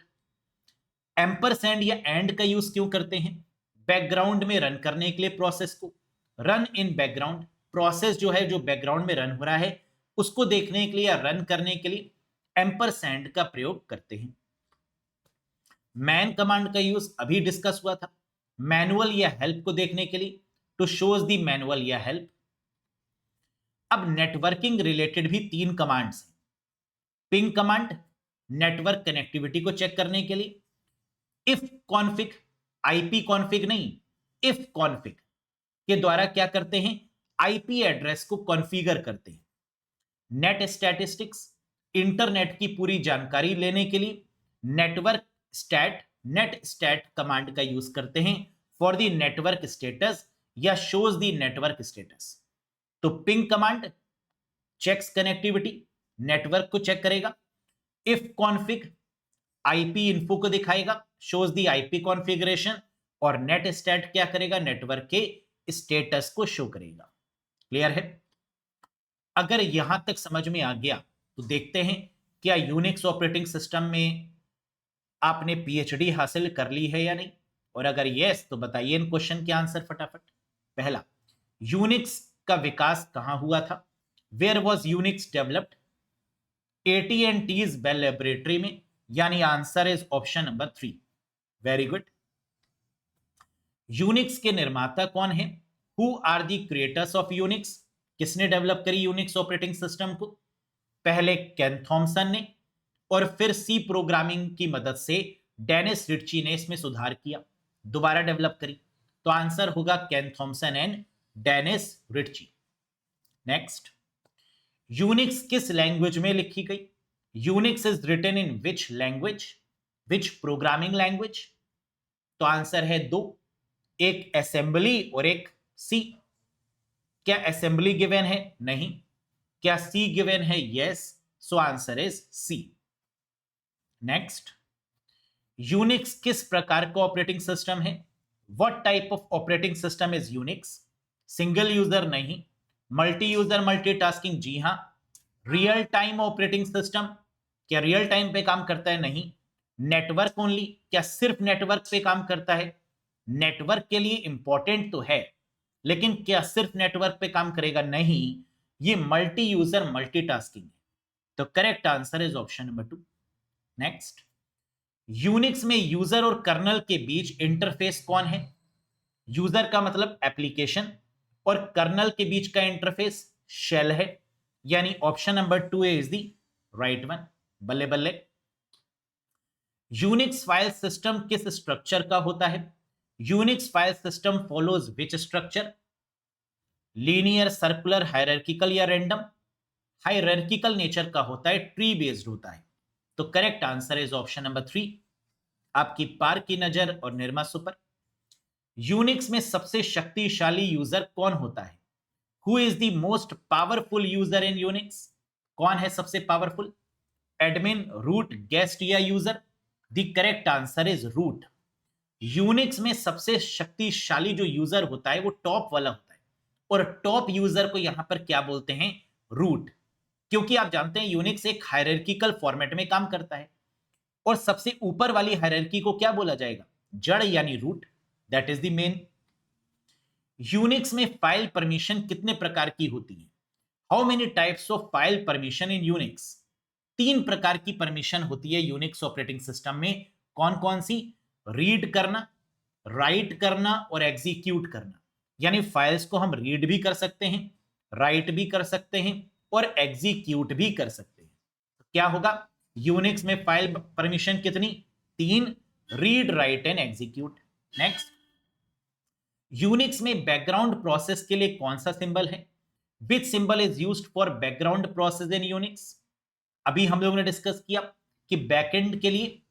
एम्परसैंड या एंड का यूज क्यों करते हैं, बैकग्राउंड में रन करने के लिए प्रोसेस को, रन इन बैकग्राउंड, प्रोसेस जो है जो बैकग्राउंड में रन हो रहा है उसको देखने के लिए या रन करने के लिए एम्परसैंड का प्रयोग करते हैं। मैन कमांड का यूज अभी डिस्कस हुआ था, मैनुअल या हेल्प को देखने के लिए, टू शोज दी मैनुअल या हेल्प। अब नेटवर्किंग रिलेटेड भी 3 कमांड्स हैं। पिंग कमांड, नेटवर्क कनेक्टिविटी को चेक करने के लिए। इफ कॉन्फिग, आईपी कॉन्फिग नहीं, इफ कॉन्फिग के द्वारा क्या करते हैं, आईपी एड्रेस को कॉन्फ़िगर करते हैं। नेट स्टैटिस्टिक्स, इंटरनेट की पूरी जानकारी लेने के लिए network stat, netstat command का यूज करते हैं फॉर द नेटवर्क स्टेटस या शोज द नेटवर्क स्टेटस। तो ping command checks connectivity, network को चेक करेगा। इफ कॉन्फिग आईपी इन्फो को दिखाएगा, शोज द आईपी कॉन्फ़िगरेशन, और नेट स्टैट क्या करेगा, नेटवर्क के स्टेटस को शो करेगा। क्लियर है? अगर यहां तक समझ में आ गया तो देखते हैं क्या यूनिक्स ऑपरेटिंग सिस्टम में आपने पीएचडी हासिल कर ली है या नहीं, और अगर यस तो बताइए इन क्वेश्चन के आंसर फटाफट। पहला, यूनिक्स का विकास कहां हुआ था, where was Unix developed, AT&T's Bell laboratory में, यानी answer is option number 3। Very good. Unix के निर्माता कौन है, who are the creators of Unix, किसने डेवलप करी यूनिक्स ऑपरेटिंग सिस्टम को, पहले केन थॉमसन ने, और फिर सी प्रोग्रामिंग की मदद से डेनिस रिच्ची ने इसमें सुधार किया, दोबारा डेवलप करी। तो आंसर होगा Ken Thompson and Dennis Ritchie. Next, Unix किस लैंग्वेज में लिखी गई, Unix is written in which language, which programming language. तो आंसर है 2, एक असेंबली और एक सी। क्या असेंबली गिवन है, नहीं। क्या सी गिवन है, yes. So answer is C. Next, Unix किस प्रकार का ऑपरेटिंग सिस्टम है, what type of operating system is Unix, single user नहीं, मल्टी यूजर मल्टीटास्किंग जी हां, रियल टाइम ऑपरेटिंग सिस्टम, क्या रियल टाइम पे काम करता है, नहीं, नेटवर्क ओनली, क्या सिर्फ नेटवर्क पे काम करता है, नेटवर्क के लिए इंपॉर्टेंट तो है लेकिन क्या सिर्फ नेटवर्क पे काम करेगा, नहीं, ये मल्टी यूजर मल्टीटास्किंग है। तो correct answer is option number 2। Next, Unix में यूजर और कर्नल के बीच इंटरफेस कौन है, यूजर का मतलब एप्लीकेशन और कर्नल के बीच का इंटरफेस शेल है, यानी option number 2 is the right one. बल्ले बल्ले। यूनिक्स फाइल सिस्टम किस स्ट्रक्चर का होता है, Unix file system follows which structure, linear, circular, hierarchical या रैंडम। हायरार्किकल नेचर का होता है, ट्री बेस्ड होता है। तो correct answer is option number 3। आपकी पार की नजर और निर्मा सुपर। यूनिक्स में सबसे शक्तिशाली यूजर कौन होता है, who is the most powerful user in Unix, कौन है सबसे पावरफुल, एडमिन, रूट, गेस्ट या user. The correct answer is root. Unix में सबसे शक्तिशाली जो यूजर होता है वो टॉप वाला होता है, और टॉप यूजर को यहां पर क्या बोलते हैं, रूट। क्योंकि आप जानते हैं यूनिक्स एक हायरार्किकल फॉर्मेट में काम करता है और सबसे ऊपर वाली हायरार्की को क्या बोला जाएगा? जड़ यानी root, that is the main. Unix में फाइल परमिशन कितने प्रकार की होती है? How many types of file permission in Unix? 3 प्रकार की परमिशन होती है यूनिक्स ऑपरेटिंग सिस्टम में। कौन कौन सी? रीड करना, राइट करना और एग्जीक्यूट करना। यानी फाइल्स को हम रीड भी कर सकते हैं, राइट भी कर सकते हैं और एग्जीक्यूट भी कर सकते हैं। तो क्या होगा यूनिक्स में फाइल परमिशन कितनी? 3, read, right and execute. Next, Unix में बैकग्राउंड प्रोसेस के लिए कौन सा सिंबल है? विच symbol is used for background process in Unix? अभी हम लोगों ने डिस्कस किया कि बैकएंड के लिए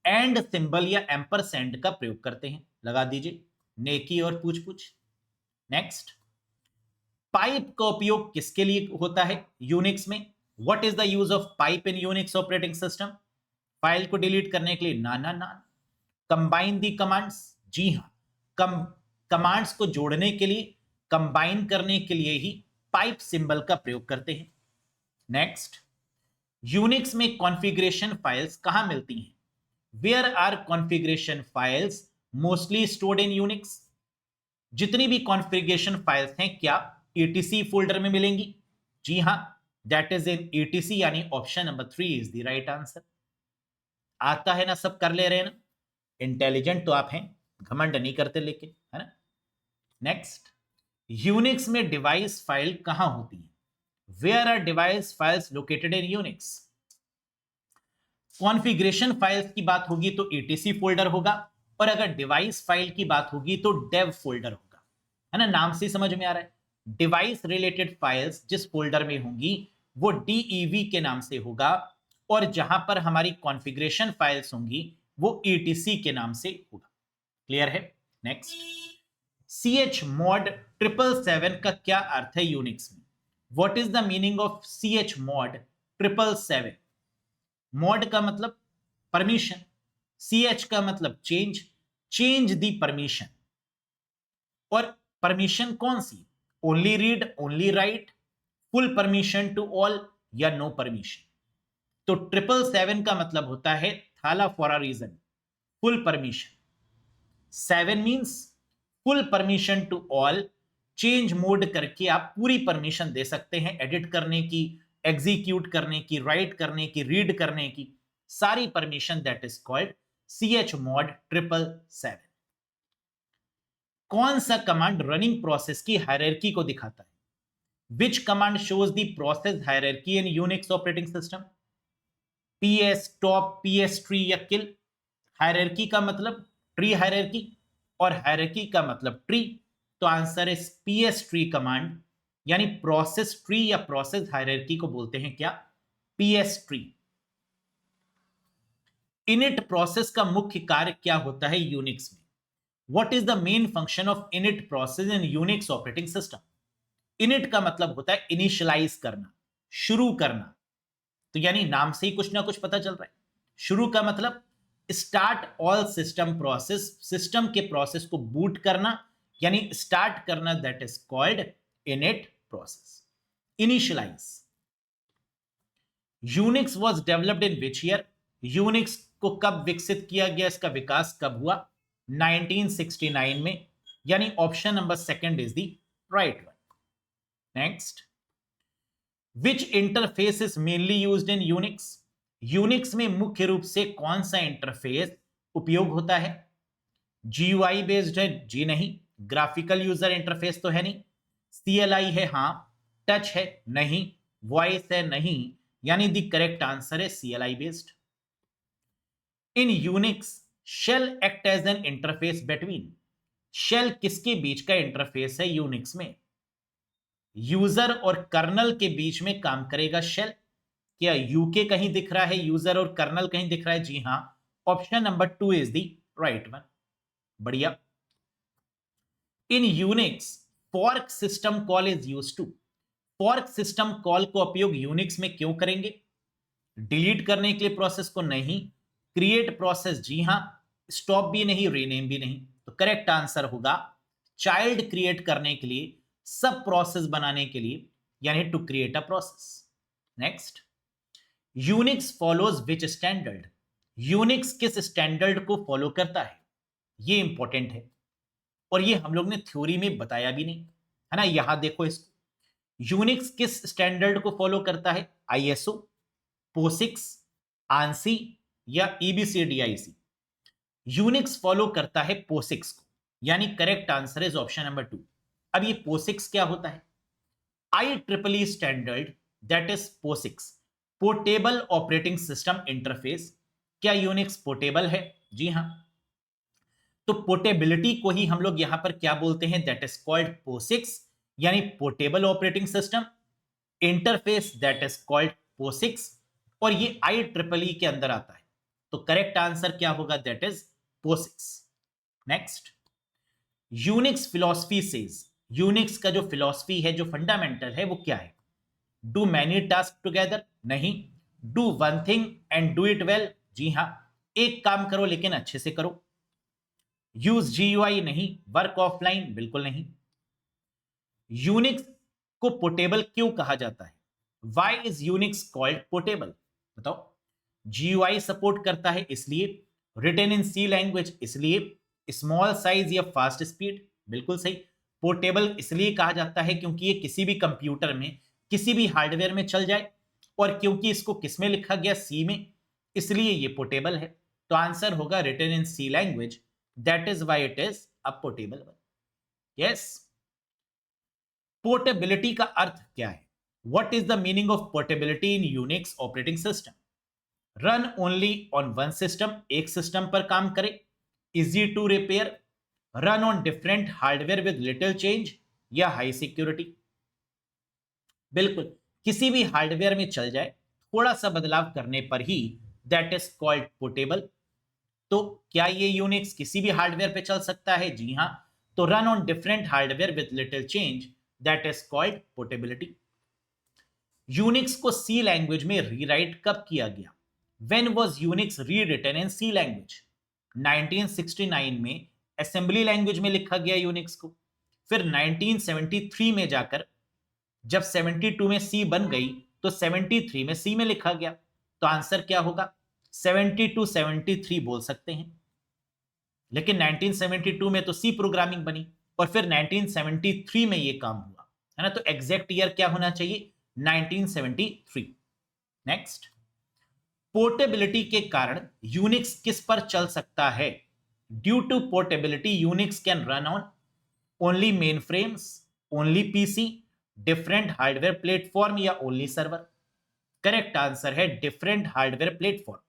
एंड सिंबल या एम्परसेंड का प्रयोग करते हैं, लगा दीजिए, नेकी और पूछ पूछ। नेक्स्ट, पाइप का उपयोग किसके लिए होता है यूनिक्स में? What is the use of pipe in Unix operating system? File को डिलीट करने के लिए? ना ना ना। कंबाइन दी कमांड्स? जी हां, कमांड्स को जोड़ने के लिए, कंबाइन करने के लिए ही पाइप सिंबल का प्रयोग करते हैं। नेक्स्ट, यूनिक्स में कॉन्फ़िगरेशन फाइल्स कहां मिलती हैं? Where are configuration files mostly stored in Unix? जितनी भी कॉन्फ़िगरेशन फाइल्स हैं क्या एटीसी फोल्डर में मिलेंगी? जी हां, दैट इज इन एटीसी, यानी option number 3 is the right answer. आता है ना, सब कर ले रहे हैं ना, इंटेलिजेंट तो आप हैं, घमंड नहीं करते लेकिन, है ना। नेक्स्ट, यूनिक्स में डिवाइस फाइल कहां होती है? Where are device files located in Unix? Configuration files की बात होगी तो एटीसी फोल्डर होगा, और अगर डिवाइस फाइल की बात होगी तो डेव फोल्डर होगा, है ना। नाम से समझ में आ रहा है, डिवाइस रिलेटेड फाइल्स जिस फोल्डर में होंगी वो डीईवी के नाम से होगा, और जहां पर हमारी कॉन्फ़िगरेशन फाइल्स होंगी वो ईटीसी के नाम से होगा। क्लियर है। नेक्स्ट, ch mod 777 का क्या अर्थ है यूनिक्स में? What is the meaning of ch mod 777? Mod का मतलब परमिशन, ch का मतलब चेंज, चेंज दी परमिशन। और परमिशन कौन सी? Only read, only write, full permission to all, या नो परमिशन? तो 777 का मतलब होता है थाला for a reason, full permission. 7 means full permission to all, change mode करके आप पूरी परमिशन दे सकते हैं, एडिट करने की, एग्जीक्यूट करने की, राइट करने की, रीड करने की, सारी permission, that is called ch mod 777। कौन सा कमांड रनिंग प्रोसेस की हायरार्की को दिखाता है? विच command shows the process hierarchy in Unix operating system? ps top, ps tree या किल? हायरार्की का मतलब ट्री हायरार्की, और हायरार्की का मतलब ट्री, तो आंसर है ps ट्री कमांड, यानी प्रोसेस ट्री या प्रोसेस हायरार्की को बोलते हैं क्या? ps tree. इनिट प्रोसेस का मुख्य कार्य क्या होता है यूनिक्स में? What is the main function of init process in Unix operating system? Init का मतलब होता है इनिशियलाइज करना, शुरू करना, तो यानी नाम से ही कुछ ना कुछ पता चल रहा है। शुरू का मतलब start all system process, system के प्रोसेस को बूट करना, यानी स्टार्ट करना, that is called init process, initialise. Unix was developed in which year? Unix को कब विकसित किया गया, इसका विकास कब हुआ? 1969 में, यानी option number 2 is the right one. Next, which interface is mainly used in Unix? Unix में मुख्य रूप से कौन सा इंटरफेस उपयोग होता है? जीयूआई बेस्ड है? जी नहीं। ग्राफिकल यूजर इंटरफेस तो है नहीं। सीएलआई है? हां। टच है? नहीं। वॉइस है? नहीं। यानी द करेक्ट आंसर है CLI based. In Unix shell act as an interface between? Shell किसके बीच का इंटरफेस है यूनिक्स में? यूजर और कर्नल के बीच में काम करेगा शेल। क्या यूके कहीं दिख रहा है, यूजर और कर्नल कहीं दिख रहा है? जी हां, option number 2 is the right one. बढ़िया। In Unix fork system call is used to? Fork system call को उपयोग यूनिक्स में क्यों करेंगे? डिलीट करने के लिए प्रोसेस को? नहीं। Create process? जी हां। स्टॉप भी नहीं, रीनेम भी नहीं। तो करेक्ट आंसर होगा चाइल्ड क्रिएट करने के लिए, सब प्रोसेस बनाने के लिए, यानी to create a process. Next, Unix follows which standard? Unix किस स्टैंडर्ड को फॉलो करता है? ये इंपॉर्टेंट है और ये हम लोग ने थ्योरी में बताया भी नहीं, है ना। यहां देखो इसको, यूनिक्स किस स्टैंडर्ड को फॉलो करता है? आईएसओ, पोसिक्स, आंसी या ईबीसीडीआईसी? यूनिक्स फॉलो करता है पोसिक्स को, यानी correct answer is option number 2। अब ये पोसिक्स क्या होता है? I triple E standard, that is POSIX, portable operating system interface. क्या यूनिक्स पोर्टेबल है? जी हां। तो पोर्टेबिलिटी को ही हम लोग यहां पर क्या बोलते हैं? दैट इज कॉल्ड पोसिक्स, यानी portable operating system interface, that is called POSIX, और ये आई ट्रिपल ई के अंदर आता है। तो करेक्ट आंसर क्या होगा? That is POSIX. Next, Unix philosophy says, Unix का जो फिलॉसफी है, जो फंडामेंटल है, वो क्या है? Do many task together? नहीं। Do one thing and do it well? जी हां, एक काम करो लेकिन अच्छे से करो। Use GUI? नहीं। Work offline? बिल्कुल नहीं। यूनिक्स को पोर्टेबल क्यों कहा जाता है? Why is Unix called portable? बताओ। जीयूआई सपोर्ट करता है इसलिए, रिटन इन सी लैंग्वेज इसलिए, स्मॉल साइज या फास्ट स्पीड? बिल्कुल सही। पोर्टेबल इसलिए कहा जाता है क्योंकि ये किसी भी कंप्यूटर में, किसी भी हार्डवेयर में चल जाए, और क्योंकि इसको किस में लिखा गया? सी में, इसलिए ये पोर्टेबल है। तो आंसर होगा written in C language, that is why it is a portable one. Yes. Portability का अर्थ क्या है? What is the meaning of portability in Unix operating system? Run only on one system, एक system पर काम करे, easy to repair, run on different hardware with little change, या high security? बिल्कुल, किसी भी हार्डवेयर में चल जाए, थोड़ा सा बदलाव करने पर ही दैट इज कॉल्ड पोर्टेबल। तो क्या ये यूनिक्स किसी भी हार्डवेयर पे चल सकता है? जी हां। तो run on different hardware with little change, that is called portability. Unix को सी लैंग्वेज में रीराइट कब किया गया? When was Unix rewritten in C language? 1969 में असेंबली लैंग्वेज में लिखा गया यूनिक्स को। फिर 1973 में जाकर जब 72 में सी बन गई, तो 73 में सी में लिखा गया। तो आंसर क्या होगा? 72 73 बोल सकते हैं, लेकिन 1972 में तो सी प्रोग्रामिंग बनी, और फिर 1973 में ये काम हुआ, है ना। तो एग्जैक्ट ईयर क्या होना चाहिए? 1973। नेक्स्ट, पोर्टेबिलिटी के कारण यूनिक्स किस पर चल सकता है? Due to portability Unix can run on only mainframes, only PC, different hardware platform, या ओनली सर्वर? करेक्ट आंसर है डिफरेंट हार्डवेयर प्लेटफॉर्म।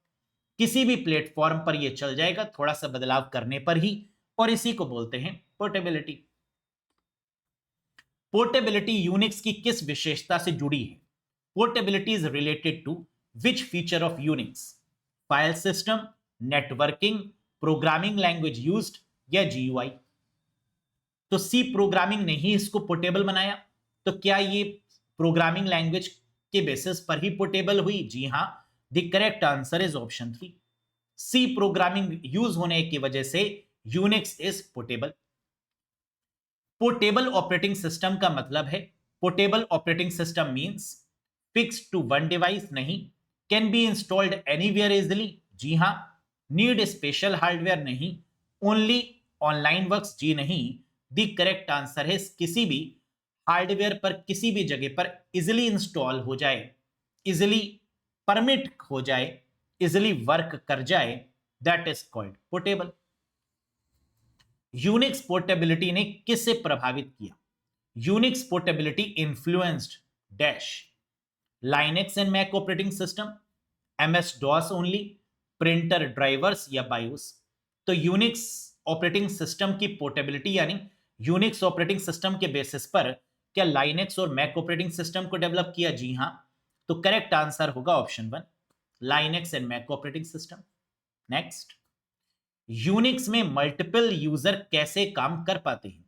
किसी भी प्लेटफॉर्म पर यह चल जाएगा, थोड़ा सा बदलाव करने पर ही, और इसी को बोलते हैं पोर्टेबिलिटी। पोर्टेबिलिटी यूनिक्स की किस विशेषता से जुड़ी है? Portability is related to which feature of Unix? File system, networking, programming language used, या जीयूआई? तो सी प्रोग्रामिंग ने ही इसको पोर्टेबल बनाया, तो क्या ये प्रोग्रामिंग लैंग्वेज के बेसिस पर ही पोर्टेबल हुई? जी हां, the correct answer is option 3। C programming use होने की वजह से Unix is portable. Portable operating system का मतलब है, portable operating system means fixed to one device? नहीं। Can be installed anywhere easily? जी हां। Need special hardware? नहीं। Only online works? जी नहीं। द करेक्ट आंसर है किसी भी हार्डवेयर पर, किसी भी जगह पर इजिली इंस्टॉल हो जाए, इजिली परमिट हो जाए, इजिली वर्क कर जाए, that is called portable. Unix portability ने किससे प्रभावित किया? Unix portability influenced dash Linux and Mac operating system, MS DOS only, printer drivers, या बायोस? तो यूनिक्स ऑपरेटिंग सिस्टम की पोर्टेबिलिटी, यानी यूनिक्स ऑपरेटिंग सिस्टम के बेसिस पर क्या लाइनेक्स और मैक ऑपरेटिंग सिस्टम को डेवलप किया? जी हां। तो करेक्ट आंसर होगा option 1, Linux and Mac operating system. Next, Unix में मल्टीपल यूजर कैसे काम कर पाते हैं?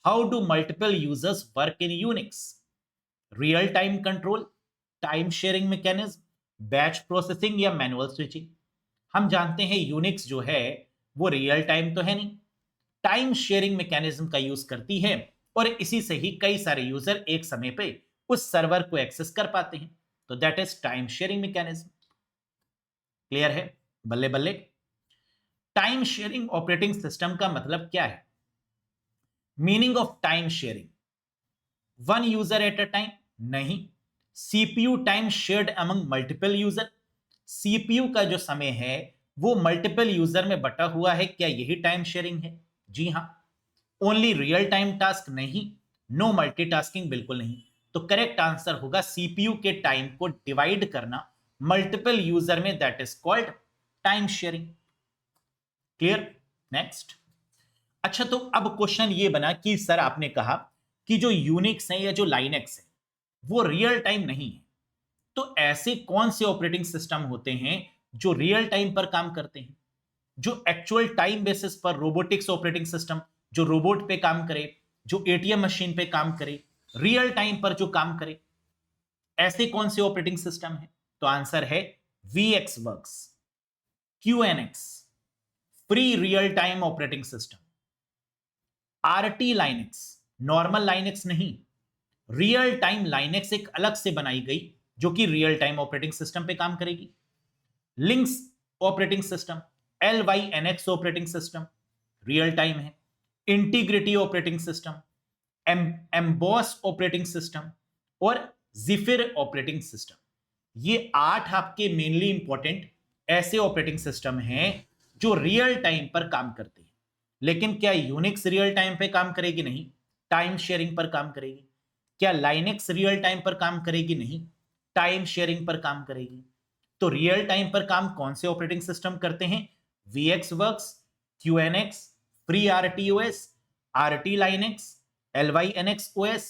How do multiple users work in Unix? Real time control, time sharing mechanism, batch processing, या मैनुअल स्विचिंग? हम जानते हैं यूनिक्स जो है वो रियल टाइम तो है नहीं, टाइम शेयरिंग मैकेनिज्म का यूज करती है, और इसी से ही कई सारे यूजर एक समय पे उस सर्वर को एक्सेस कर पाते हैं। तो that is time sharing mechanism. Clear है? बल्ले बल्ले। टाइम शेयरिंग ऑपरेटिंग सिस्टम का मतलब क्या है? Meaning of time sharing, one user at a time? नहीं। CPU time shared among multiple user, CPU का जो समय है वो मल्टीपल यूजर में बटा हुआ है, क्या यही टाइम शेयरिंग है? जी हां। Only real time task? नहीं। No multitasking? बिल्कुल नहीं। तो करेक्ट आंसर होगा सीपीयू के टाइम को डिवाइड करना मल्टीपल यूजर में, that is called time sharing. Clear? Next. अच्छा, तो अब क्वेश्चन ये बना कि सर आपने कहा कि जो यूनिक्स है या जो लाइनेक्स है वो रियल टाइम नहीं है, तो ऐसे कौन से ऑपरेटिंग सिस्टम होते हैं जो रियल टाइम पर काम करते हैं, जो एक्चुअल टाइम बेसिस पर, रोबोटिक्स ऑपरेटिंग सिस्टम जो रोबोट पे काम करे, जो एटीएम मशीन पे काम करे, रियल टाइम पर जो काम करे, ऐसे कौन से ऑपरेटिंग सिस्टम है? तो आंसर है VX works, QNX free real time operating system, RT Linux, normal Linux नहीं, रियल टाइम लाइनेक्स एक अलग से बनाई गई जो कि रियल टाइम ऑपरेटिंग सिस्टम पे काम करेगी, Lynx operating system, LYNX operating system real time है, Integrity operating system, embOS operating system और जिफिर ऑपरेटिंग सिस्टम। ये 8 आपके मेनली इंपॉर्टेंट ऐसे ऑपरेटिंग सिस्टम हैं जो रियल टाइम पर काम करते हैं। लेकिन क्या यूनिक्स रियल टाइम पे काम करेगी? नहीं, टाइम शेयरिंग पर काम करेगी। क्या लाइनेक्स रियल टाइम पर काम करेगी? नहीं, टाइम शेयरिंग पर काम करेगी। तो रियल टाइम पर काम कौन से ऑपरेटिंग सिस्टम करते हैं? VX works, QNX, free RTOS, RT Linux, LYNX OS,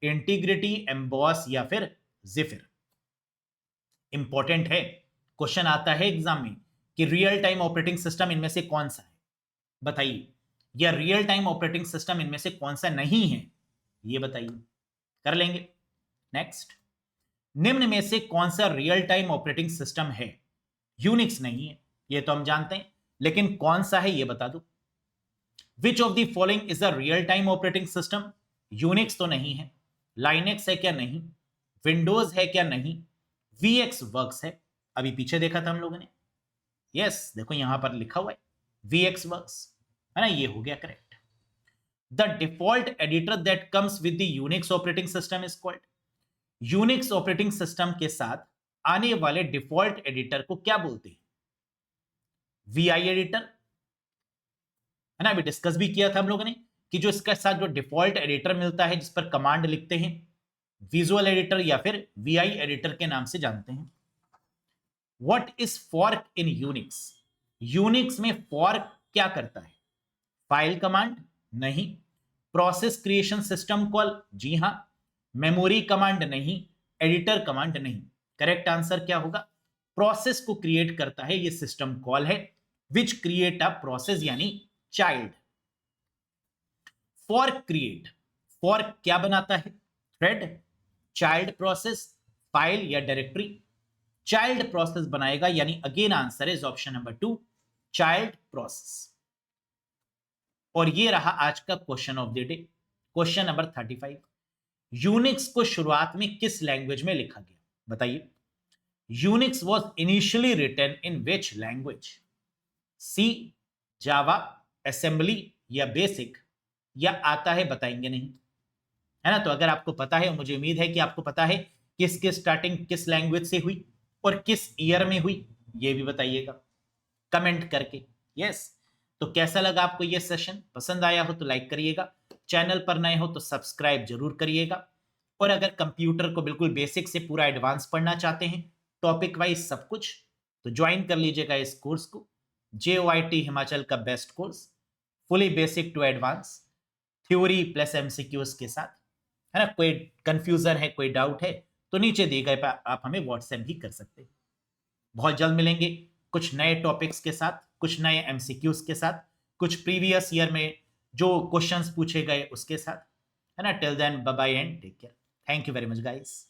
integrity, emboss या फिर जिफिर। इंपॉर्टेंट है, क्वेश्चन आता है एग्जाम में कि रियल टाइम ऑपरेटिंग सिस्टम इनमें से कौन सा है, बताइए। या रियल टाइम ऑपरेटिंग सिस्टम इनमें से कौन सा नहीं है, ये बताइए। कर लेंगे। नेक्स्ट। निम्न में से कौन सा रियल टाइम ऑपरेटिंग सिस्टम है? यूनिक्स नहीं है, ये तो हम जानते हैं, लेकिन कौन सा है ये बता दो। Which of the following is a real time operating system? Unix तो नहीं है, लाइनेक्स है क्या? नहीं। विंडोज है क्या? नहीं। VX वर्क्स है, अभी पीछे देखा था हम लोगों ने। यस, देखो यहां पर लिखा हुआ है VX वर्क्स, है ना, ये हो गया correct. The default editor that comes with the Unix operating system is called, Unix operating system के साथ आने वाले डिफॉल्ट एडिटर को क्या बोलते हैं? VI एडिटर, है ना, अभी डिस्कस भी किया था हम लोगों ने कि जो इसके साथ जो डिफॉल्ट एडिटर मिलता है जिस पर कमांड लिखते हैं, विजुअल एडिटर या फिर VI एडिटर के नाम से जानते हैं। What is fork in Unix? Unix में फॉर्क क्या करता है? File command? नहीं। Process creation system call? जी हां। Memory command? नहीं। Editor command? नहीं। करेक्ट आंसर क्या होगा? प्रोसेस को क्रिएट करता है ये सिस्टम कॉल है, विच क्रिएट अ प्रोसेस यानी चाइल्ड। फॉर्क क्रिएट, फॉर्क क्या बनाता है? थ्रेड, चाइल्ड प्रोसेस, फाइल या डायरेक्टरी? चाइल्ड प्रोसेस बनाएगा, यानी again answer is option number 2, child process. और ये रहा आज का question of the day, question number 35। Unix को शुरुआत में किस लैंग्वेज में लिखा गया, बताइए। Unix was initially written in which language? C, Java, assembly या बेसिक? या आता है बताएंगे नहीं, है ना। तो अगर आपको पता है, मुझे उम्मीद है कि आपको पता है कि इसकी स्टार्टिंग किस लैंग्वेज से हुई और किस ईयर में हुई, ये भी बताइएगा कमेंट करके। यस। तो कैसा लगा आपको ये सेशन? पसंद आया हो तो लाइक करिएगा, चैनल पर नए हो तो सब्सक्राइब जरूर करिएगा। और अगर कंप्यूटर को बिल्कुल बेसिक से पूरा एडवांस पढ़ना चाहते हैं, टॉपिक वाइज सब कुछ, तो ज्वाइन कर लीजिएगा इस कोर्स को। JOIT हिमाचल का best course, fully basic to advance, theory plus MCQs के साथ, है ना। कोई कंफ्यूजन है, कोई डाउट है तो नीचे दिए गए पर आप हमें व्हाट्सएप भी कर सकते हैं। बहुत जल्द मिलेंगे कुछ नए टॉपिक्स के साथ, कुछ नए MCQs के साथ, कुछ प्रीवियस ईयर में जो क्वेश्चंस पूछे गए उसके साथ, है ना। Till then bye bye and take care. Thank you very much guys.